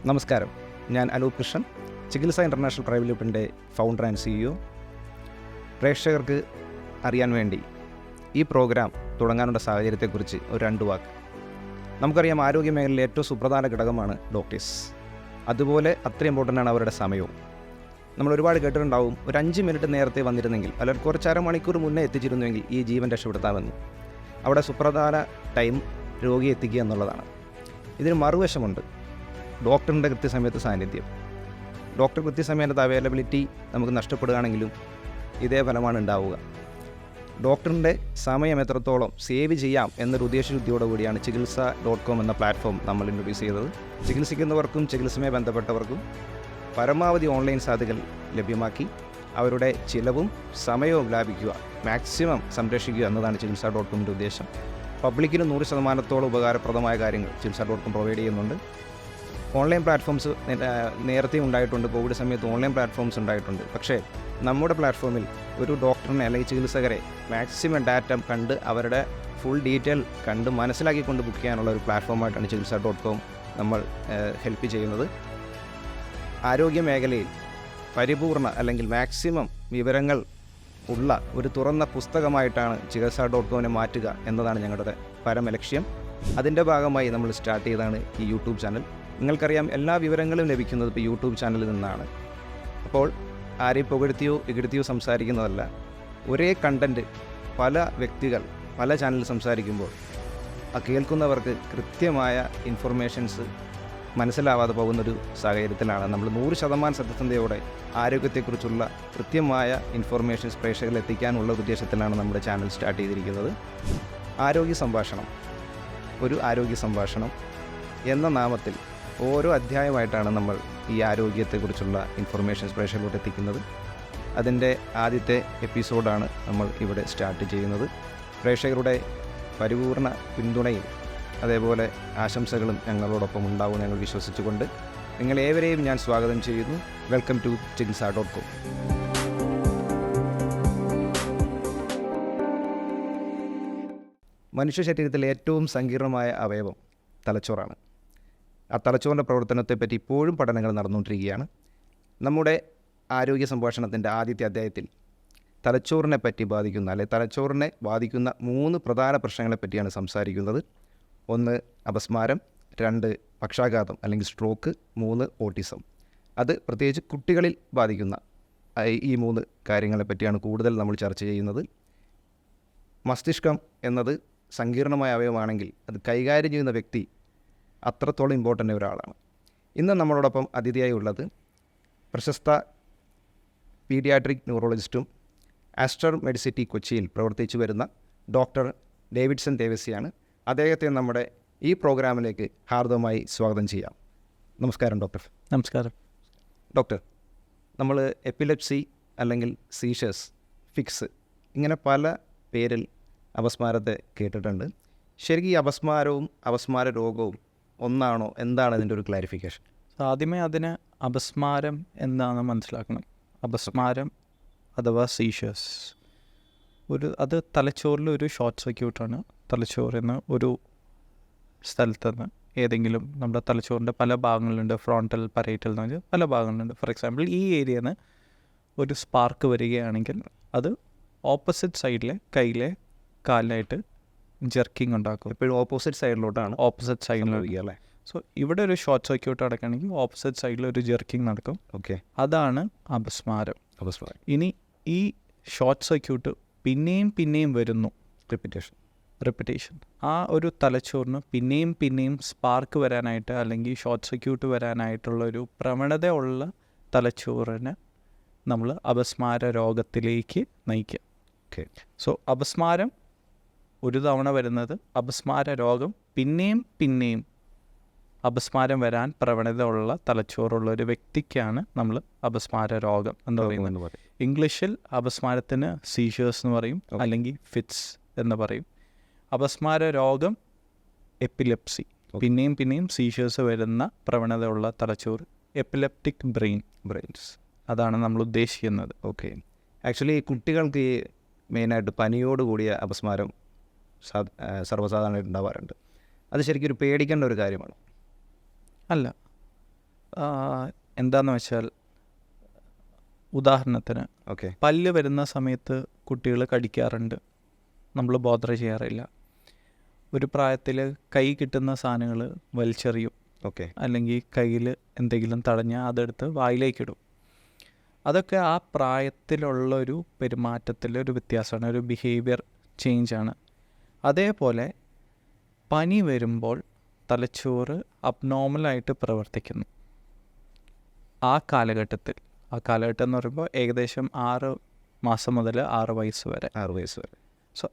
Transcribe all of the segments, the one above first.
നമസ്കാരം, ഞാൻ Anoop Krishnan, Chikitsa international private ലിമിറ്റഡിൻ്റെ ഫൗണ്ടർ ആൻഡ് CEO. പ്രേക്ഷകർക്ക് അറിയാൻ വേണ്ടി ഈ പ്രോഗ്രാം തുടങ്ങാനുള്ള സാഹചര്യത്തെക്കുറിച്ച് ഒരു 2 വാക്ക്. നമുക്കറിയാം, ആരോഗ്യ മേഖലയിലെ ഏറ്റവും സുപ്രധാന ഘടകമാണ് ഡോക്ടേഴ്സ്. അതുപോലെ അത്ര ഇമ്പോർട്ടൻ്റ് ആണ് അവരുടെ സമയവും. നമ്മൾ ഒരുപാട് കേട്ടിട്ടുണ്ടാവും, ഒരു 5 മിനിറ്റ് നേരത്തെ വന്നിരുന്നെങ്കിൽ, അല്ലെങ്കിൽ കുറച്ച് അരമണിക്കൂർ മുന്നേ എത്തിച്ചിരുന്നുവെങ്കിൽ ഈ ജീവൻ രക്ഷപ്പെടുത്താമെന്ന്. അവിടെ സുപ്രധാന ടൈം രോഗിയെ എത്തിക്കുക എന്നുള്ളതാണ്. ഇതിന് മറുവശമുണ്ട്, ഡോക്ടറിൻ്റെ കൃത്യസമയത്ത് സാന്നിധ്യം. ഡോക്ടർ കൃത്യസമയത്ത് അവൈലബിലിറ്റി നമുക്ക് നഷ്ടപ്പെടുകയാണെങ്കിലും ഇതേ ഫലമാണ് ഉണ്ടാവുക. ഡോക്ടറിൻ്റെ സമയം എത്രത്തോളം സേവ് ചെയ്യാം എന്നൊരു ഉദ്ദേശശുദ്ധിയോടു കൂടിയാണ് ചികിത്സ.com എന്ന പ്ലാറ്റ്ഫോം നമ്മൾ ഇൻട്രൊഡ്യൂസ് ചെയ്തത്. ചികിത്സിക്കുന്നവർക്കും ചികിത്സയുമായി ബന്ധപ്പെട്ടവർക്കും പരമാവധി ഓൺലൈൻ സാധ്യതകൾ ലഭ്യമാക്കി അവരുടെ ചിലവും സമയവും ലാഭിക്കുക, മാക്സിമം സംരക്ഷിക്കുക എന്നതാണ് ചികിത്സ.comൻ്റെ ഉദ്ദേശം. പബ്ലിക്കിന് 100% ഉപകാരപ്രദമായ കാര്യങ്ങൾ ചികിത്സ.com പ്രൊവൈഡ് ചെയ്യുന്നുണ്ട്. ഓൺലൈൻ പ്ലാറ്റ്ഫോംസ് നേരത്തെ ഉണ്ടായിട്ടുണ്ട്, കോവിഡ് സമയത്ത് ഓൺലൈൻ പ്ലാറ്റ്ഫോംസ് ഉണ്ടായിട്ടുണ്ട്. പക്ഷേ നമ്മുടെ പ്ലാറ്റ്ഫോമിൽ ഒരു ഡോക്ടറിനെ അല്ലെങ്കിൽ ചികിത്സകരെ മാക്സിമം ഡാറ്റ കണ്ട് അവരുടെ ഫുൾ ഡീറ്റെയിൽ കണ്ട് മനസ്സിലാക്കിക്കൊണ്ട് ബുക്ക് ചെയ്യാനുള്ള ഒരു പ്ലാറ്റ്ഫോമായിട്ടാണ് ചികിത്സ.com നമ്മൾ ഹെൽപ്പ് ചെയ്യുന്നത്. ആരോഗ്യ മേഖലയിൽ പരിപൂർണ അല്ലെങ്കിൽ മാക്സിമം വിവരങ്ങൾ ഉള്ള ഒരു തുറന്ന പുസ്തകമായിട്ടാണ് ചികിത്സ.comനെ മാറ്റുക എന്നതാണ് ഞങ്ങളുടെ പരമലക്ഷ്യം. അതിൻ്റെ ഭാഗമായി നമ്മൾ സ്റ്റാർട്ട് ചെയ്തതാണ് ഈ യൂട്യൂബ് ചാനൽ. നിങ്ങൾക്കറിയാം, എല്ലാ വിവരങ്ങളും ലഭിക്കുന്നത് ഇപ്പോൾ യൂട്യൂബ് ചാനലിൽ നിന്നാണ്. അപ്പോൾ ആരെയും പുകഴ്ത്തിയോ ഇകഴ്ത്തിയോ സംസാരിക്കുന്നതല്ല. ഒരേ കണ്ടൻറ്റ് പല വ്യക്തികൾ പല ചാനലിൽ സംസാരിക്കുമ്പോൾ ആ കേൾക്കുന്നവർക്ക് കൃത്യമായ ഇൻഫർമേഷൻസ് മനസ്സിലാവാതെ പോകുന്നൊരു സാഹചര്യത്തിലാണ് നമ്മൾ 100% സത്യസന്ധതയോടെ ആരോഗ്യത്തെക്കുറിച്ചുള്ള കൃത്യമായ ഇൻഫർമേഷൻസ് പ്രേക്ഷകരിൽ എത്തിക്കാനുള്ള ഉദ്ദേശത്തിലാണ് നമ്മുടെ ചാനൽ സ്റ്റാർട്ട് ചെയ്തിരിക്കുന്നത്. ആരോഗ്യ സംഭാഷണം, ഒരു ആരോഗ്യ സംഭാഷണം എന്ന നാമത്തിൽ ഓരോ അധ്യായമായിട്ടാണ് നമ്മൾ ഈ ആരോഗ്യത്തെക്കുറിച്ചുള്ള ഇൻഫർമേഷൻസ് പ്രേക്ഷകരിലോട്ട് എത്തിക്കുന്നത്. അതിൻ്റെ ആദ്യത്തെ എപ്പിസോഡാണ് നമ്മൾ ഇവിടെ സ്റ്റാർട്ട് ചെയ്യുന്നത്. പ്രേക്ഷകരുടെ പരിപൂർണ പിന്തുണയും അതേപോലെ ആശംസകളും ഞങ്ങളോടൊപ്പം ഉണ്ടാവും ഞങ്ങൾ വിശ്വസിച്ചുകൊണ്ട് നിങ്ങളേവരെയും ഞാൻ സ്വാഗതം ചെയ്യുന്നു. വെൽക്കം ടു ചികിത്സ.com. മനുഷ്യ ശരീരത്തിലെ ഏറ്റവും സങ്കീർണമായ അവയവം തലച്ചോറാണ്. ആ തലച്ചോറിൻ്റെ പ്രവർത്തനത്തെപ്പറ്റി ഇപ്പോഴും പഠനങ്ങൾ നടന്നുകൊണ്ടിരിക്കുകയാണ്. നമ്മുടെ ആരോഗ്യ സംഭാഷണത്തിൻ്റെ ആദ്യത്തെ അധ്യായത്തിൽ തലച്ചോറിനെ പറ്റി ബാധിക്കുന്ന അല്ലെങ്കിൽ തലച്ചോറിനെ ബാധിക്കുന്ന 3 പ്രധാന പ്രശ്നങ്ങളെപ്പറ്റിയാണ് സംസാരിക്കുന്നത്. 1 അപസ്മാരം, 2 പക്ഷാഘാതം അല്ലെങ്കിൽ സ്ട്രോക്ക്, 3 ഓട്ടിസം. അത് പ്രത്യേകിച്ച് കുട്ടികളിൽ ബാധിക്കുന്ന ഈ 3 കാര്യങ്ങളെപ്പറ്റിയാണ് കൂടുതൽ നമ്മൾ ചർച്ച ചെയ്യുന്നത്. മസ്തിഷ്കം എന്നത് സങ്കീർണമായ അവയവമാണെങ്കിൽ അത് കൈകാര്യം ചെയ്യുന്ന വ്യക്തി അത്രത്തോളം ഇമ്പോർട്ടൻ്റ് ഒരാളാണ്. ഇന്ന് നമ്മളോടൊപ്പം അതിഥിയായി ഉള്ളത് പ്രശസ്ത പീഡിയാട്രിക് ന്യൂറോളജിസ്റ്റും ആസ്റ്റർ മെഡിസിറ്റി കൊച്ചിയിൽ പ്രവർത്തിച്ചു വരുന്ന ഡോക്ടർ ഡേവിഡ്സൺ ദേവസിയാണ്. അദ്ദേഹത്തെ നമ്മുടെ ഈ പ്രോഗ്രാമിലേക്ക് ഹാർദവമായി സ്വാഗതം ചെയ്യാം. നമസ്കാരം ഡോക്ടർ. നമസ്കാരം ഡോക്ടർ, നമ്മൾ എപ്പിലെപ്സി അല്ലെങ്കിൽ സീഷേഴ്സ്, ഫിക്സ്, ഇങ്ങനെ പല പേരിൽ അപസ്മാരത്തെ കേട്ടിട്ടുണ്ട്. ശരിക്കും ഈ അപസ്മാരവും അപസ്മാര രോഗവും ഒന്നാണോ? എന്താണ് ഇതിൻ്റെ ഒരു ക്ലാരിഫിക്കേഷൻ? ആദ്യമേ അതിന് അപസ്മാരം എന്താണെന്ന് മനസ്സിലാക്കണം. അപസ്മാരം അഥവാ സീഷേഴ്സ് അത് തലച്ചോറിൽ ഒരു ഷോർട്ട് സർക്യൂട്ടാണ്. തലച്ചോറിൽ നിന്ന് ഒരു സ്ഥലത്ത് നിന്ന് ഏതെങ്കിലും നമ്മുടെ തലച്ചോറിൻ്റെ പല ഭാഗങ്ങളുണ്ട്, ഫ്രോണ്ടൽ, പരേറ്റൽ എന്ന് പറഞ്ഞാൽ പല ഭാഗങ്ങളുണ്ട്. ഫോർ എക്സാമ്പിൾ, ഈ ഏരിയയിൽ നിന്ന് ഒരു സ്പാർക്ക് വരികയാണെങ്കിൽ അത് ഓപ്പോസിറ്റ് സൈഡിലെ കയ്യിലെ കാലിലായിട്ട് ജെർക്കിങ് ഉണ്ടാക്കും. എപ്പോഴും ഓപ്പോസിറ്റ് സൈഡിലോട്ടാണ് ഓപ്പോസിറ്റ് സൈഡിൽ അല്ലേ? സോ ഇവിടെ ഒരു ഷോർട്ട് സർക്യൂട്ട് നടക്കുകയാണെങ്കിൽ ഓപ്പോസിറ്റ് സൈഡിൽ ഒരു ജെർക്കിങ് നടക്കും. ഓക്കെ, അതാണ് അപസ്മാരം. അപസ്മാരം. ഇനി ഈ ഷോർട്ട് സർക്യൂട്ട് പിന്നെയും വരുന്നു, റിപ്പിറ്റേഷൻ. ആ ഒരു തലച്ചോറിന് പിന്നെയും സ്പാർക്ക് വരാനായിട്ട് അല്ലെങ്കിൽ ഷോർട്ട് സർക്യൂട്ട് വരാനായിട്ടുള്ള ഒരു പ്രവണത ഉള്ള തലച്ചോറിനെ നമ്മൾ അപസ്മാര രോഗത്തിലേക്ക് നയിക്കുക. ഓക്കെ, സോ അപസ്മാരം ഒരു തവണ വരുന്നത്, അപസ്മാര രോഗം പിന്നെയും അപസ്മാരം വരാൻ പ്രവണത ഉള്ള തലച്ചോറുള്ള ഒരു വ്യക്തിക്കാണ് നമ്മൾ അപസ്മാര രോഗം എന്ന് പറയുന്നത്. ഇംഗ്ലീഷിൽ അപസ്മാരത്തിന് സീഷേഴ്സ് എന്ന് പറയും, അല്ലെങ്കിൽ ഫിറ്റ്സ് എന്ന് പറയും. അപസ്മാര രോഗം എപ്പിലെപ്സി, പിന്നെയും സീഷേഴ്സ് വരുന്ന പ്രവണത ഉള്ള തലച്ചോറ്, എപ്പിലെപ്റ്റിക് ബ്രെയിൻസ്, അതാണ് നമ്മൾ ഉദ്ദേശിക്കുന്നത്. ഓക്കെ, ആക്ച്വലി കുട്ടികൾക്ക് മെയിനായിട്ട് പനിയോട് കൂടിയ അപസ്മാരം സർവ്വസാധാരണമായിട്ട് ഉണ്ടാവാറുണ്ട്. അത് ശരിക്കും ഒരു പേടിക്കേണ്ട ഒരു കാര്യമാണ്. അല്ല, എന്താന്ന് വെച്ചാൽ, ഉദാഹരണത്തിന് ഓക്കെ. പല്ല് വരുന്ന സമയത്ത് കുട്ടികൾ കടിക്കാറുണ്ട്, നമ്മൾ ബോധർ ചെയ്യാറില്ല. ഒരു പ്രായത്തിൽ കൈ കിട്ടുന്ന സാധനങ്ങൾ വലിച്ചെറിയും, ഓക്കെ. അല്ലെങ്കിൽ കയ്യിൽ എന്തെങ്കിലും തടഞ്ഞാൽ അതെടുത്ത് വായിലേക്കിടും. അതൊക്കെ ആ പ്രായത്തിലുള്ളൊരു പെരുമാറ്റത്തിലൊരു വ്യത്യാസമാണ്, ഒരു ബിഹേവിയർ ചേഞ്ചാണ്. അതേപോലെ പനി വരുമ്പോൾ തലച്ചോറ് അബ്നോർമലായിട്ട് പ്രവർത്തിക്കുന്നു. ആ കാലഘട്ടം എന്ന് പറയുമ്പോൾ ഏകദേശം 6 മാസം മുതൽ 6 വയസ്സ് വരെ. 6 വയസ്സ് വരെ. സോ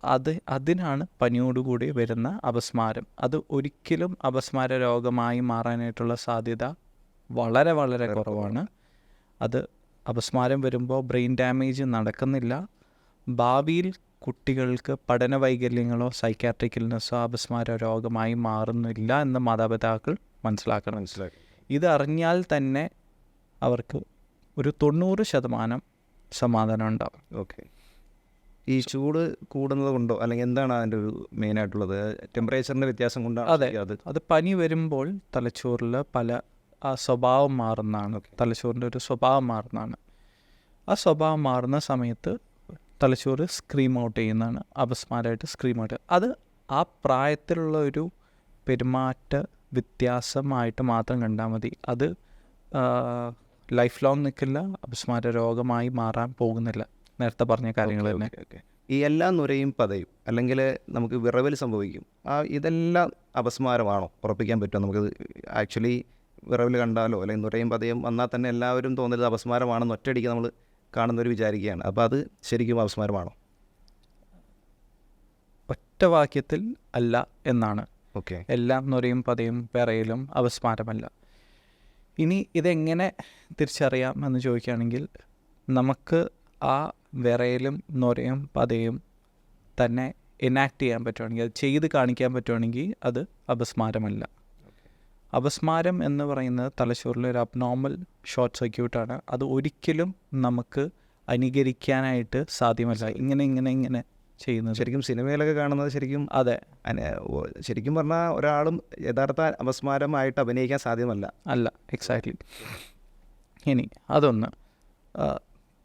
അതിനാണ് പനിയോടുകൂടി വരുന്ന അപസ്മാരം. അത് ഒരിക്കലും അപസ്മാര രോഗമായി മാറാനായിട്ടുള്ള സാധ്യത വളരെ വളരെ കുറവാണ്. അത് അപസ്മാരം വരുമ്പോൾ ബ്രെയിൻ ഡാമേജ് നടക്കുന്നില്ല. ഭാവിയിൽ കുട്ടികൾക്ക് പഠന വൈകല്യങ്ങളോ സൈക്കാട്രിക് ഇൽനെസ്സോ അപസ്മാര രോഗമായി മാറുന്നില്ല എന്ന് മാതാപിതാക്കൾ മനസ്സിലാക്കണം. ഇത് അറിഞ്ഞാൽ തന്നെ അവർക്ക് ഒരു 90% സമാധാനം ഉണ്ടാവും. ഓക്കെ. ഈ ചൂട് കൂടുന്നത് കൊണ്ടോ അല്ലെങ്കിൽ എന്താണ് അതിൻ്റെ ഒരു മെയിനായിട്ടുള്ളത്? ടെമ്പറേച്ചറിൻ്റെ വ്യത്യാസം കൊണ്ടാണ്? അതെ, അത് പനി വരുമ്പോൾ തലച്ചോറിൽ സ്വഭാവം മാറുന്നതാണ്. തലച്ചോറിൻ്റെ ഒരു സ്വഭാവം മാറുന്നതാണ്. ആ സ്വഭാവം മാറുന്ന സമയത്ത് തലച്ചോറ് സ്ക്രീം ഔട്ട് ചെയ്യുന്നതാണ്, അപസ്മാരമായിട്ട് സ്ക്രീം ഔട്ട്. അത് ആ പ്രായത്തിലുള്ള ഒരു പെരുമാറ്റ വ്യത്യാസമായിട്ട് മാത്രം കണ്ടാൽ മതി. അത് ലൈഫ് ലോങ് നിൽക്കില്ല, അപസ്മാര രോഗമായി മാറാൻ പോകുന്നില്ല. നേരത്തെ പറഞ്ഞ കാര്യങ്ങൾ തന്നെ. ഈ എല്ലാ നുരയും പതയും അല്ലെങ്കിൽ നമുക്ക് വിറവൽ സംഭവിക്കും, ഇതെല്ലാം അപസ്മാരമാണോ? ഉറപ്പിക്കാൻ പറ്റുമോ നമുക്കത്? ആക്ച്വലി വിറവൽ കണ്ടാലോ അല്ലെങ്കിൽ നുരയും പതയും വന്നാൽ തന്നെ എല്ലാവരും തോന്നുന്നത് അപസ്മാരമാണെന്ന് ഒറ്റയടിക്ക് നമ്മൾ കാണുന്നവർ വിചാരിക്കുകയാണ്. അപ്പോൾ അത് ശരിക്കും അപസ്മാരമാണോ? ഒറ്റ വാക്യത്തിൽ അല്ല എന്നാണ്. ഓക്കെ. എല്ലാം നുരയും പതയും വിറയലും അപസ്മാരമല്ല. ഇനി ഇതെങ്ങനെ തിരിച്ചറിയാം എന്ന് ചോദിക്കുകയാണെങ്കിൽ, നമുക്ക് ആ വിറയലും നുരയും പതയും തന്നെ എനാക്ട് ചെയ്യാൻ പറ്റുവാണെങ്കിൽ, അത് ചെയ്ത് കാണിക്കാൻ പറ്റുവാണെങ്കിൽ അത് അപസ്മാരമല്ല. അപസ്മാരം എന്ന് പറയുന്നത് തലച്ചോറിലെ ഒരു അബ്നോർമൽ ഷോർട്ട് സർക്യൂട്ടാണ്. അത് ഒരിക്കലും നമുക്ക് അനുകരിക്കാനായിട്ട് സാധ്യമല്ല. ഇങ്ങനെ ചെയ്യുന്നത് ശരിക്കും സിനിമയിലൊക്കെ കാണുന്നത് ശരിക്കും അതെ, ശരിക്കും പറഞ്ഞാൽ ഒരാളും യഥാർത്ഥ അപസ്മാരമായിട്ട് അഭിനയിക്കാൻ സാധ്യമല്ല. അല്ല, എക്സാക്ട്ലി. ഇനി അതൊന്ന്.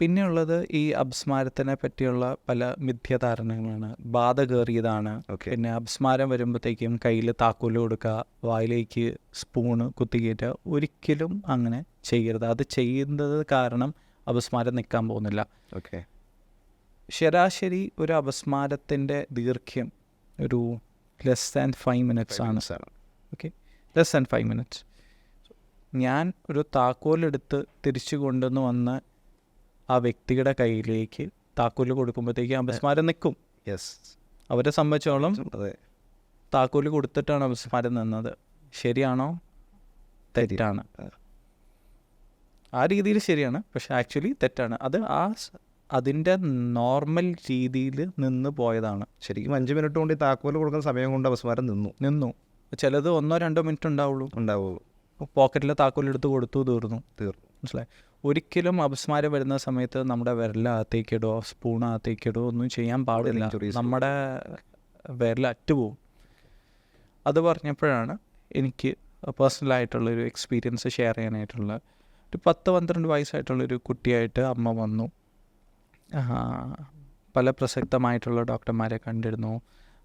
പിന്നെയുള്ളത് ഈ അപസ്മാരത്തിനെ പറ്റിയുള്ള പല മിഥ്യാധാരണകളാണ്. ബാധ കയറിയതാണ്. പിന്നെ അപസ്മാരം വരുമ്പോഴത്തേക്കും കയ്യിൽ താക്കോല് കൊടുക്കുക, വായിലേക്ക് സ്പൂണ് കുത്തിക്കയറ്റുക. ഒരിക്കലും അങ്ങനെ ചെയ്യരുത്. അത് ചെയ്യുന്നത് കാരണം അപസ്മാരം നിൽക്കാൻ പോകുന്നില്ല. ഓക്കെ. ശരാശരി ഒരു അപസ്മാരത്തിൻ്റെ ദൈർഘ്യം ഒരു ലെസ് ദാൻ 5 minutes ആണ്. Okay, less than 5 minutes. ഞാൻ ഒരു താക്കോലെടുത്ത് തിരിച്ചു കൊണ്ടുവന്ന് വന്ന് ആ വ്യക്തിയുടെ കയ്യിലേക്ക് താക്കോല് കൊടുക്കുമ്പോഴത്തേക്കും അപസ്മാരം നിൽക്കും. യെസ്. അവരെ സംബന്ധിച്ചോളം താക്കോല് കൊടുത്തിട്ടാണ് അപസ്മാരം നിന്നത്. ശരിയാണോ? തെറ്റാണ്. ആ രീതിയിൽ ശരിയാണ്, പക്ഷെ ആക്ച്വലി തെറ്റാണ്. അത് അതിൻ്റെ നോർമൽ രീതിയിൽ നിന്ന് പോയതാണ്. ശരിക്കും 5 മിനിറ്റ് കൊണ്ട് താക്കോല് കൊടുക്കുന്ന സമയം കൊണ്ട് അപസ്മാരം നിന്നു. ചിലത് 1-2 മിനിറ്റ് ഉണ്ടാവുള്ളൂ. പോക്കറ്റിൽ താക്കോലെടുത്ത് കൊടുത്തു, തീർന്നു. മനസ്സിലായി? ഒരിക്കലും അപസ്മാരം വരുന്ന സമയത്ത് നമ്മുടെ വിരലകത്തേക്കിടോ സ്പൂണകത്തേക്കിടോ ഒന്നും ചെയ്യാൻ പാടില്ല. നമ്മുടെ വിരൽ അറ്റുപോകും. അത് പറഞ്ഞപ്പോഴാണ് എനിക്ക് പേഴ്സണലായിട്ടുള്ളൊരു എക്സ്പീരിയൻസ് ഷെയർ ചെയ്യാനായിട്ടുള്ള. ഒരു 10-12 വയസ്സായിട്ടുള്ളൊരു കുട്ടിയായിട്ട് അമ്മ വന്നു. പല പ്രസക്തമായിട്ടുള്ള ഡോക്ടർമാരെ കണ്ടിരുന്നു.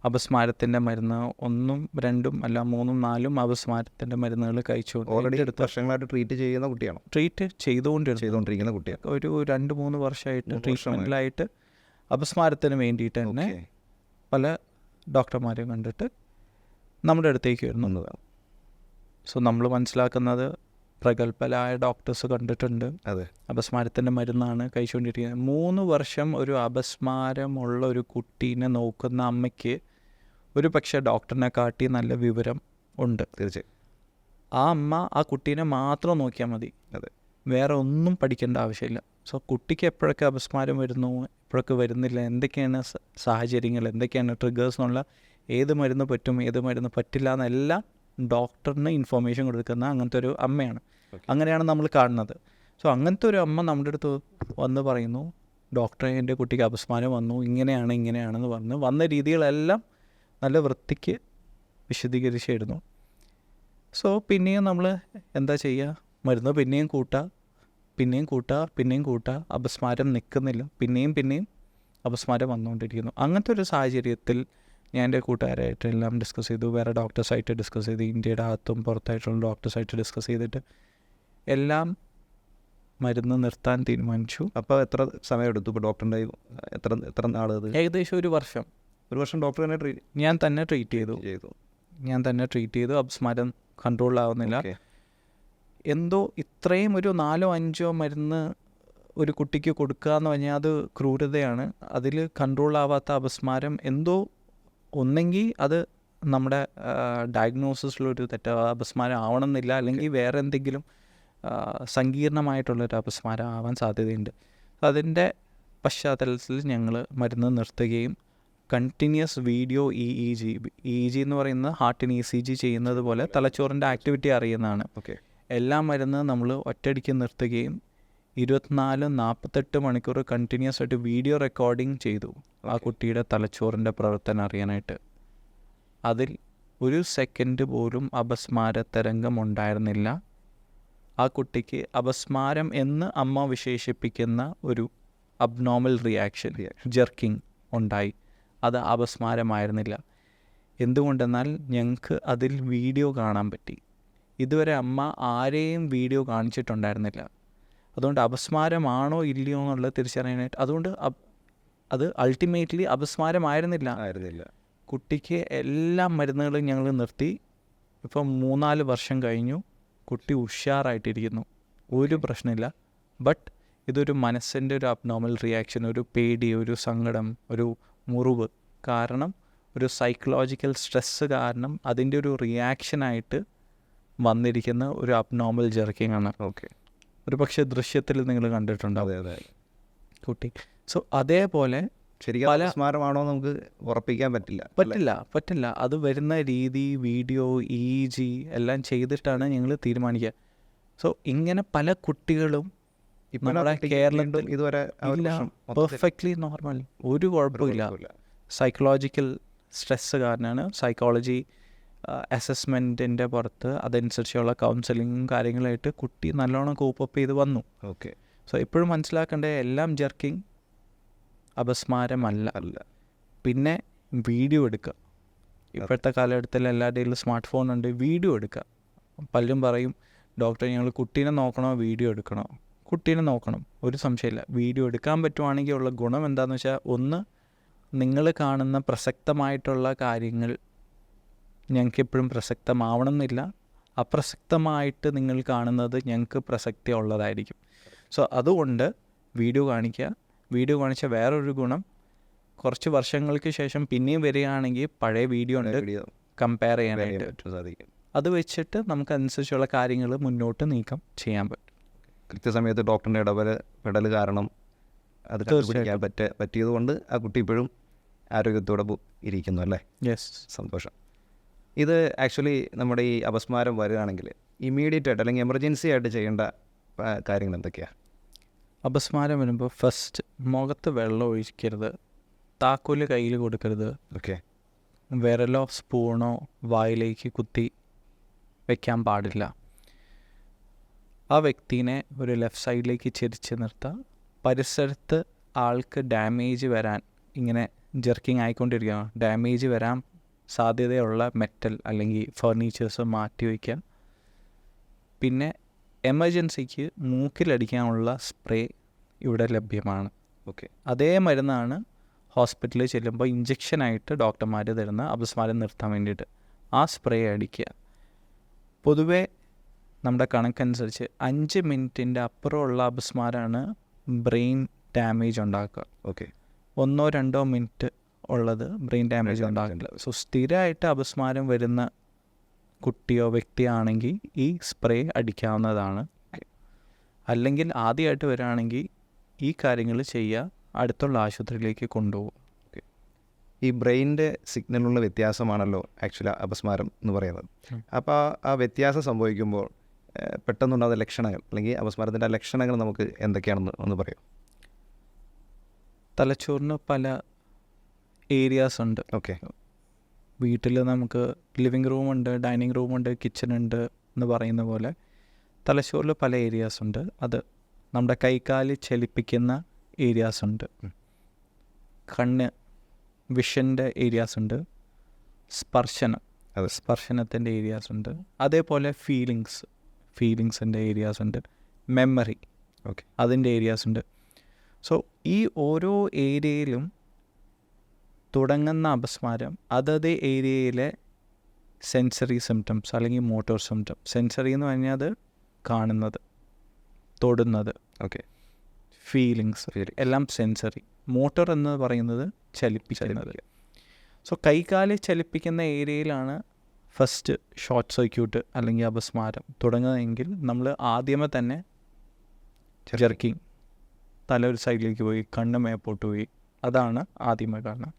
അപസ്മാരത്തിൻ്റെ മരുന്ന് 1, 2 അല്ല 3, 4 അപസ്മാരത്തിൻ്റെ മരുന്നുകൾ കഴിച്ചുകൊണ്ട് വർഷങ്ങളായിട്ട് ട്രീറ്റ് ചെയ്യുന്ന കുട്ടിയാണ്. ട്രീറ്റ് ചെയ്തുകൊണ്ടിരിക്കുന്ന കുട്ടിയാണ്. ഒരു 2-3 വർഷമായിട്ട് ട്രീറ്റ്മെൻറ്റിലായിട്ട് അപസ്മാരത്തിന് വേണ്ടിയിട്ട് തന്നെ പല ഡോക്ടർമാരെയും കണ്ടിട്ട് നമ്മുടെ അടുത്തേക്ക് വരുന്നു. സോ നമ്മൾ മനസ്സിലാക്കുന്നത് പ്രഗത്ഭരായ ഡോക്ടേഴ്സ് കണ്ടിട്ടുണ്ട്. അതെ, അപസ്മാരത്തിൻ്റെ മരുന്നാണ് കഴിച്ചുകൊണ്ടിരിക്കുന്നത്. 3 വർഷം ഒരു അപസ്മാരമുള്ള ഒരു കുട്ടീനെ നോക്കുന്ന അമ്മയ്ക്ക് ഒരു പക്ഷേ ഡോക്ടറിനെ കാട്ടി നല്ല വിവരം ഉണ്ട്. തീർച്ചയായും. ആ അമ്മ ആ കുട്ടീനെ മാത്രം നോക്കിയാൽ മതി. അതെ, വേറെ ഒന്നും പഠിക്കേണ്ട ആവശ്യമില്ല. സോ കുട്ടിക്ക് എപ്പോഴൊക്കെ അപസ്മാരം വരുന്നു, എപ്പോഴൊക്കെ വരുന്നില്ല, എന്തൊക്കെയാണ് സാഹചര്യങ്ങൾ, എന്തൊക്കെയാണ് ട്രിഗേഴ്സ് എന്നുള്ള, ഏത് മരുന്ന് പറ്റും, ഏത് മരുന്ന് പറ്റില്ല എന്നെല്ലാം ഡോക്ടറിന് ഇൻഫോർമേഷൻ കൊടുക്കുന്ന അങ്ങനത്തെ ഒരു അമ്മയാണ്. അങ്ങനെയാണ് നമ്മൾ കാണുന്നത്. സോ അങ്ങനത്തെ ഒരു അമ്മ നമ്മുടെ അടുത്ത് വന്ന് പറയുന്നു, ഡോക്ടറെ എൻ്റെ കുട്ടിക്ക് അപസ്മാരം വന്നു, ഇങ്ങനെയാണെന്ന് പറഞ്ഞ് വന്ന രീതികളെല്ലാം നല്ല വൃത്തിക്ക് വിശദീകരിച്ചിരുന്നു. സോ പിന്നെയും നമ്മൾ എന്താ ചെയ്യുക, മരുന്ന് പിന്നെയും കൂട്ടുക, അപസ്മാരം നിൽക്കുന്നില്ല, പിന്നെയും അപസ്മാരം വന്നുകൊണ്ടിരിക്കുന്നു. അങ്ങനത്തെ ഒരു സാഹചര്യത്തിൽ ഞാൻ എൻ്റെ കൂട്ടുകാരായിട്ട് എല്ലാം ഡിസ്കസ് ചെയ്തു, വേറെ ഡോക്ടേഴ്സായിട്ട് ഡിസ്കസ് ചെയ്തു, ഇന്ത്യയുടെ അകത്തും പുറത്തായിട്ടുള്ള ഡോക്ടേഴ്സായിട്ട് ഡിസ്കസ് ചെയ്തിട്ട് എല്ലാം മരുന്ന് നിർത്താൻ തീരുമാനിച്ചു. അപ്പോൾ എത്ര സമയം എടുത്തു? ഇപ്പോൾ ഡോക്ടറിൻ്റെ എത്ര നാൾ? ഏകദേശം ഒരു വർഷം ഡോക്ടർ തന്നെ ഞാൻ തന്നെ ട്രീറ്റ് ചെയ്തു. അപസ്മാരം കൺട്രോളാവുന്നില്ല. എന്തോ ഇത്രയും ഒരു 4-5 മരുന്ന് ഒരു കുട്ടിക്ക് കൊടുക്കുക എന്ന് പറഞ്ഞാൽ അത് ക്രൂരതയാണ്. അതിൽ കൺട്രോളാവാത്ത അപസ്മാരം എന്തോ ഒന്നെങ്കിൽ അത് നമ്മുടെ ഡയഗ്നോസിസിലൊരു അപസ്മാരം ആവണമെന്നില്ല, അല്ലെങ്കിൽ വേറെ എന്തെങ്കിലും സങ്കീർണമായിട്ടുള്ളൊരു അപസ്മാരം ആവാൻ സാധ്യതയുണ്ട്. അതിൻ്റെ പശ്ചാത്തലത്തിൽ ഞങ്ങൾ മരുന്ന് നിർത്തുകയും കണ്ടിന്യൂസ് വീഡിയോ EEG എന്ന് പറയുന്നത് ഹാർട്ടിന് ECG ചെയ്യുന്നത് പോലെ തലച്ചോറിൻ്റെ ആക്ടിവിറ്റി അറിയുന്നതാണ്. എല്ലാ മരുന്ന് നമ്മൾ ഒറ്റയടിക്ക് നിർത്തുകയും 24-48 മണിക്കൂർ കണ്ടിന്യൂസ് ആയിട്ട് വീഡിയോ റെക്കോർഡിങ് ചെയ്തു ആ കുട്ടിയുടെ തലച്ചോറിൻ്റെ പ്രവർത്തനം അറിയാനായിട്ട്. അതിൽ 1 സെക്കൻഡ് പോലും അപസ്മാര തരംഗം ഉണ്ടായിരുന്നില്ല. ആ കുട്ടിക്ക് അപസ്മാരം എന്ന് അമ്മ വിശേഷിപ്പിക്കുന്ന ഒരു അബ്നോർമൽ റിയാക്ഷൻ, ജെർക്കിംഗ് ഉണ്ടായി. അത് അപസ്മാരമായിരുന്നില്ല. എന്തുകൊണ്ടെന്നാൽ ഞങ്ങൾക്ക് അതിൽ വീഡിയോ കാണാൻ പറ്റി. ഇതുവരെ അമ്മ ആരെയും വീഡിയോ കാണിച്ചിട്ടുണ്ടായിരുന്നില്ല. അതുകൊണ്ട് അപസ്മാരമാണോ ഇല്ലയോ എന്നുള്ളത് തിരിച്ചറിയാനായിട്ട്, അതുകൊണ്ട് അത് അൾട്ടിമേറ്റ്ലി അപസ്മാരമായിരുന്നില്ല. കുട്ടിക്ക് എല്ലാ മരുന്നുകളും ഞങ്ങൾ നിർത്തി. ഇപ്പം 3-4 വർഷം കഴിഞ്ഞു. കുട്ടി ഉഷാറായിട്ടിരിക്കുന്നു, ഒരു പ്രശ്നമില്ല. ബട്ട് ഇതൊരു മനസ്സിൻ്റെ ഒരു അബ്നോർമൽ റിയാക്ഷൻ, ഒരു പേടി, ഒരു സങ്കടം, ഒരു മുറിവ് കാരണം, ഒരു സൈക്കോളജിക്കൽ സ്ട്രെസ്സ് കാരണം അതിൻ്റെ ഒരു റിയാക്ഷനായിട്ട് വന്നിരിക്കുന്ന ഒരു അബ്നോർമൽ ജെർക്കിംഗ് ആണ്. ഒരു പക്ഷേ ദൃശ്യത്തിൽ നിങ്ങൾ കണ്ടിട്ടുണ്ടാവും കുട്ടി. സോ അതേപോലെ അപസ്മാരമാണോ നമുക്ക് ഉറപ്പിക്കാൻ പറ്റില്ല. അത് വരുന്ന രീതി, വീഡിയോ, EEG എല്ലാം ചെയ്തിട്ടാണ് ഞങ്ങൾ തീരുമാനിക്കുക. സോ ഇങ്ങനെ പല കുട്ടികളും നമ്മുടെ കേരളത്തിൽ ഇതുവരെ പെർഫെക്റ്റ്ലി നോർമൽ, ഒരു കുഴപ്പമില്ല. സൈക്കോളജിക്കൽ സ്ട്രെസ്സ് കാരണമാണ്. സൈക്കോളജി അസസ്മെൻറ്റിൻ്റെ പുറത്ത് അതനുസരിച്ചുള്ള കൗൺസിലിങ്ങും കാര്യങ്ങളായിട്ട് കുട്ടി നല്ലോണം കോപ്പപ്പ് ചെയ്ത് വന്നു. സോ എപ്പോഴും മനസ്സിലാക്കേണ്ടത് എല്ലാം ജെർക്കിംഗ് അപസ്മാരമല്ല. പിന്നെ വീഡിയോ എടുക്കുക. ഇപ്പോഴത്തെ കാലഘട്ടത്തിൽ എല്ലാവരുടെയും സ്മാർട്ട് ഫോൺ ഉണ്ട്, വീഡിയോ എടുക്കുക. പലരും പറയും, ഡോക്ടർ ഞങ്ങൾ കുട്ടീനെ നോക്കണോ വീഡിയോ എടുക്കണോ? കുട്ടീനെ നോക്കണം, ഒരു സംശയമില്ല. വീഡിയോ എടുക്കാൻ പറ്റുവാണെങ്കിൽ ഉള്ള ഗുണം എന്താണെന്ന് വെച്ചാൽ, ഒന്ന്, നിങ്ങൾ കാണുന്ന പ്രസക്തമായിട്ടുള്ള കാര്യങ്ങൾ ഞങ്ങൾക്ക് എപ്പോഴും പ്രസക്തമാവണം എന്നില്ല. അപ്രസക്തമായിട്ട് നിങ്ങൾ കാണുന്നത് ഞങ്ങൾക്ക് പ്രസക്തി ഉള്ളതായിരിക്കും. സോ അതുകൊണ്ട് വീഡിയോ കാണിച്ച വേറൊരു ഗുണം, കുറച്ച് വർഷങ്ങൾക്ക് ശേഷം പിന്നെയും വരികയാണെങ്കിൽ പഴയ വീഡിയോ ഉണ്ട് കമ്പയർ ചെയ്യാനായിട്ട് സാധിക്കും. അത് വെച്ചിട്ട് നമുക്ക് അനുസരിച്ചുള്ള കാര്യങ്ങൾ മുന്നോട്ട് നീക്കം ചെയ്യാൻ പറ്റും. കൃത്യസമയത്ത് ഡോക്ടറിൻ്റെ ഇടപെടൽ കാരണം അത് കണ്ടുപിടിക്കാൻ പറ്റിയതുകൊണ്ട് ആ കുട്ടി ഇപ്പോഴും ആരോഗ്യത്തോടെ ഇരിക്കുന്നു അല്ലേ? സന്തോഷം. ഇത് ആക്ച്വലി നമ്മുടെ ഈ അപസ്മാരം വരികയാണെങ്കിൽ ഇമ്മീഡിയറ്റ് ആയിട്ട് അല്ലെങ്കിൽ എമർജൻസി ആയിട്ട് ചെയ്യേണ്ട കാര്യങ്ങൾ എന്തൊക്കെയാണ്? അപസ്മാരം വരുമ്പോൾ ഫസ്റ്റ് മുഖത്ത് വെള്ളം ഒഴിക്കരുത്, താക്കോല് കയ്യിൽ കൊടുക്കരുത്, വിരലോ സ്പൂണോ വായിലേക്ക് കുത്തി വയ്ക്കാൻ പാടില്ല. ആ വ്യക്തിനെ ഒരു ലെഫ്റ്റ് സൈഡിലേക്ക് ചെരിച്ച് നിർത്തുക. പരിസരത്ത് ആൾക്ക് ഡാമേജ് വരാൻ, ഇങ്ങനെ ജെർക്കിങ് ആയിക്കൊണ്ടിരിക്കുക, ഡാമേജ് വരാൻ സാധ്യതയുള്ള മെറ്റൽ അല്ലെങ്കിൽ ഫർണിച്ചേഴ്സ് മാറ്റി വയ്ക്കുക. പിന്നെ എമർജൻസിക്ക് മൂക്കിലടിക്കാനുള്ള സ്പ്രേ ഇവിടെ ലഭ്യമാണ്. അതേ മരുന്നാണ് ഹോസ്പിറ്റലിൽ ചെല്ലുമ്പോൾ ഇഞ്ചക്ഷനായിട്ട് ഡോക്ടർമാർ തരുന്ന അപസ്മാരം നിർത്താൻ വേണ്ടിയിട്ട്. ആ സ്പ്രേ അടിക്കുക. പൊതുവേ നമ്മുടെ കണക്കനുസരിച്ച് 5 മിനിറ്റിൻ്റെ അപ്പുറമുള്ള അപസ്മാരമാണ് ബ്രെയിൻ ഡാമേജ് ഉണ്ടാക്കുക. 1-2 മിനിറ്റ് ഉള്ളത് ബ്രെയിൻ ഡാമേജ് ഉണ്ടാക്കില്ല. സോ സ്ഥിരമായിട്ട് അപസ്മാരം വരുന്ന കുട്ടിയോ വ്യക്തിയാണെങ്കിൽ ഈ സ്പ്രേ അടിക്കാവുന്നതാണ്. അല്ലെങ്കിൽ ആദ്യമായിട്ട് വരികയാണെങ്കിൽ ഈ കാര്യങ്ങൾ ചെയ്യുക, അടുത്തുള്ള ആശുപത്രിയിലേക്ക് കൊണ്ടുപോകും. ഈ ബ്രെയിനിൻ്റെ സിഗ്നലുള്ള വ്യത്യാസമാണല്ലോ ആക്ച്വലി അപസ്മാരം എന്ന് പറയുന്നത്. അപ്പോൾ ആ വ്യത്യാസം സംഭവിക്കുമ്പോൾ പെട്ടെന്നുണ്ടാകുന്ന ലക്ഷണങ്ങൾ അല്ലെങ്കിൽ അപസ്മാരത്തിൻ്റെ ലക്ഷണങ്ങൾ നമുക്ക് എന്തൊക്കെയാണെന്ന് ഒന്ന് പറയാം? തലച്ചോറിന് പല ഏരിയാസ് ഉണ്ട്. വീട്ടിൽ നമുക്ക് ലിവിങ് റൂമുണ്ട്, ഡൈനിങ് റൂമുണ്ട്, കിച്ചണുണ്ട് എന്ന് പറയുന്ന പോലെ തലച്ചോറിൽ പല ഏരിയാസ് ഉണ്ട്. അത് നമ്മുടെ കൈകാല് ചലിപ്പിക്കുന്ന ഏരിയാസ് ഉണ്ട്, കണ്ണ് വിഷൻ്റെ ഏരിയാസ് ഉണ്ട്, സ്പർശനത്തിൻ്റെ ഏരിയാസ് ഉണ്ട്, അതേപോലെ ഫീലിങ്സിൻ്റെ ഏരിയാസ് ഉണ്ട്, മെമ്മറി അതിൻ്റെ ഏരിയാസ് ഉണ്ട്. സോ ഈ ഓരോ ഏരിയയിലും തുടങ്ങുന്ന അപസ്മാരം അതത് ഏരിയയിലെ സെൻസറി സിംറ്റംസ് അല്ലെങ്കിൽ മോട്ടോർ സിംറ്റം. സെൻസറി എന്ന് പറഞ്ഞാൽ അത് കാണുന്നത്, തൊടുന്നത്, ഫീലിങ്സ് എല്ലാം സെൻസറി. മോട്ടോർ എന്ന് പറയുന്നത് ചലിപ്പിക്കുന്നത്. സോ കൈകാല് ചലിപ്പിക്കുന്ന ഏരിയയിലാണ് ഫസ്റ്റ് ഷോർട്ട് സർക്യൂട്ട് അല്ലെങ്കിൽ അപസ്മാരം തുടങ്ങുന്നതെങ്കിൽ നമ്മൾ ആദ്യമേ തന്നെ ജെർക്കിങ്, തല ഒരു സൈഡിലേക്ക് പോയി, കണ്ണ് മേപ്പോട്ട് പോയി, അതാണ് ആദ്യമേ കാണുന്നത്.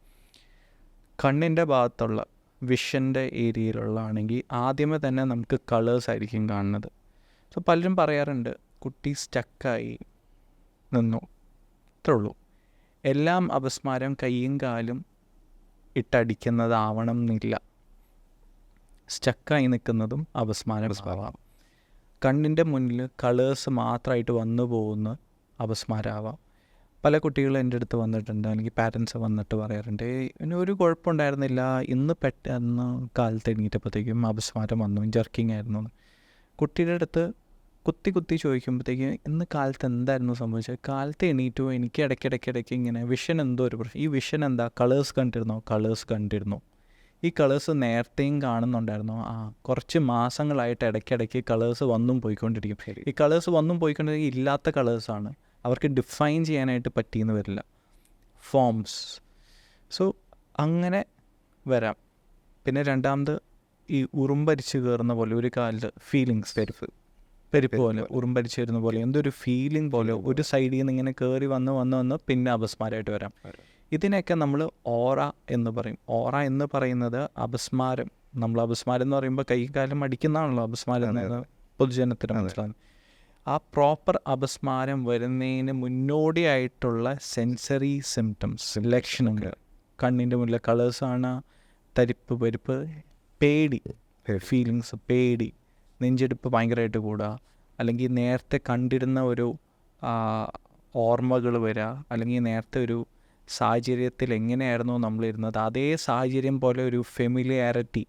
കണ്ണിൻ്റെ ഭാഗത്തുള്ള വിഷൻ്റെ ഏരിയയിലുള്ളതാണെങ്കിൽ ആദ്യമേ തന്നെ നമുക്ക് കളേഴ്സ് ആയിരിക്കും കാണുന്നത്. സോ പലരും പറയാറുണ്ട് കുട്ടി സ്റ്റക്കായി നിന്നു, ഇത്രേ ഉള്ളൂ. എല്ലാം അപസ്മാരം കൈയും കാലും ഇട്ടടിക്കുന്നതാവണം എന്നില്ല. സ്റ്റക്കായി നിൽക്കുന്നതും അപസ്മാരമാവാം. കണ്ണിൻ്റെ മുന്നിൽ കളേഴ്സ് മാത്രമായിട്ട് വന്നു പോകുന്ന അപസ്മാരമാവാം. പല കുട്ടികളും എൻ്റെ അടുത്ത് വന്നിട്ടുണ്ട്, അല്ലെങ്കിൽ പാരൻസ് വന്നിട്ട് പറയാറുണ്ട്, ഇനി ഒരു കുഴപ്പമുണ്ടായിരുന്നില്ല, ഇന്ന് പെട്ടെന്ന് കാലത്ത് എണീറ്റപ്പോഴത്തേക്കും അപസ്മാരം വന്നു, ജർക്കിങ് ആയിരുന്നു. കുട്ടിയുടെ അടുത്ത് കുത്തി ചോദിക്കുമ്പോഴത്തേക്ക് ഇന്ന് കാലത്ത് എന്തായിരുന്നു സംഭവിച്ചത്? കാലത്ത് എണീറ്റോ, എനിക്ക് ഇടയ്ക്കിടയ്ക്ക് ഇങ്ങനെ വിഷൻ എന്തോ ഒരു പ്രശ്നം. ഈ വിഷൻ എന്താ? കളേഴ്സ് കണ്ടിരുന്നോ? ഈ കളേഴ്സ് നേരത്തെയും കാണുന്നുണ്ടായിരുന്നോ? കുറച്ച് മാസങ്ങളായിട്ട് ഇടയ്ക്കിടയ്ക്ക് കളേഴ്സ് വന്നും പോയിക്കൊണ്ടിരിക്കും. ഈ കളേഴ്സ് വന്നും പോയിക്കൊണ്ടിരിക്കും ഇല്ലാത്ത കളേഴ്സാണ്, അവർക്ക് ഡിഫൈൻ ചെയ്യാനായിട്ട് പറ്റിയെന്ന് വരില്ല, ഫോംസ്. സോ അങ്ങനെ വരാം. പിന്നെ രണ്ടാമത് ഈ ഉറുമ്പരിച്ച് കയറുന്ന പോലെ ഒരു കാലിൽ ഫീലിങ്സ്, പെരുപ്പ് പോലെ, ഉറുമ്പരിച്ച് വരുന്ന പോലെ, എന്തൊരു ഫീലിംഗ് പോലെ ഒരു സൈഡിൽ നിന്ന് ഇങ്ങനെ കയറി വന്ന് പിന്നെ അപസ്മാരമായിട്ട് വരാം. ഇതിനെയൊക്കെ നമ്മൾ ഓറ എന്ന് പറയും. ഓറ എന്ന് പറയുന്നത് അപസ്മാരം. നമ്മൾ അപസ്മാരം എന്ന് പറയുമ്പോൾ കൈകാലം അടിക്കുന്നതാണല്ലോ അപസ്മാരം പൊതുജനത്തിന് മനസ്സിലാകുന്നത്. ആ പ്രോപ്പർ അപസ്മാരം വരുന്നതിന് മുന്നോടിയായിട്ടുള്ള സെൻസറി സിംറ്റംസ്, ലക്ഷണങ്ങൾ, കണ്ണിൻ്റെ മുന്നിലെ കളേഴ്സാണ്, തരിപ്പ്, പെരുപ്പ്, പേടി, ഫീലിങ്സ്, പേടി, നെഞ്ചെടുപ്പ് ഭയങ്കരമായിട്ട് കൂടുക, അല്ലെങ്കിൽ നേരത്തെ കണ്ടിരുന്ന ഒരു ഓർമ്മകൾ വരിക, അല്ലെങ്കിൽ നേരത്തെ ഒരു സാഹചര്യത്തിൽ എങ്ങനെയായിരുന്നോ നമ്മളിരുന്നത് അതേ സാഹചര്യം പോലെ ഒരു ഫെമിലിയാരിറ്റി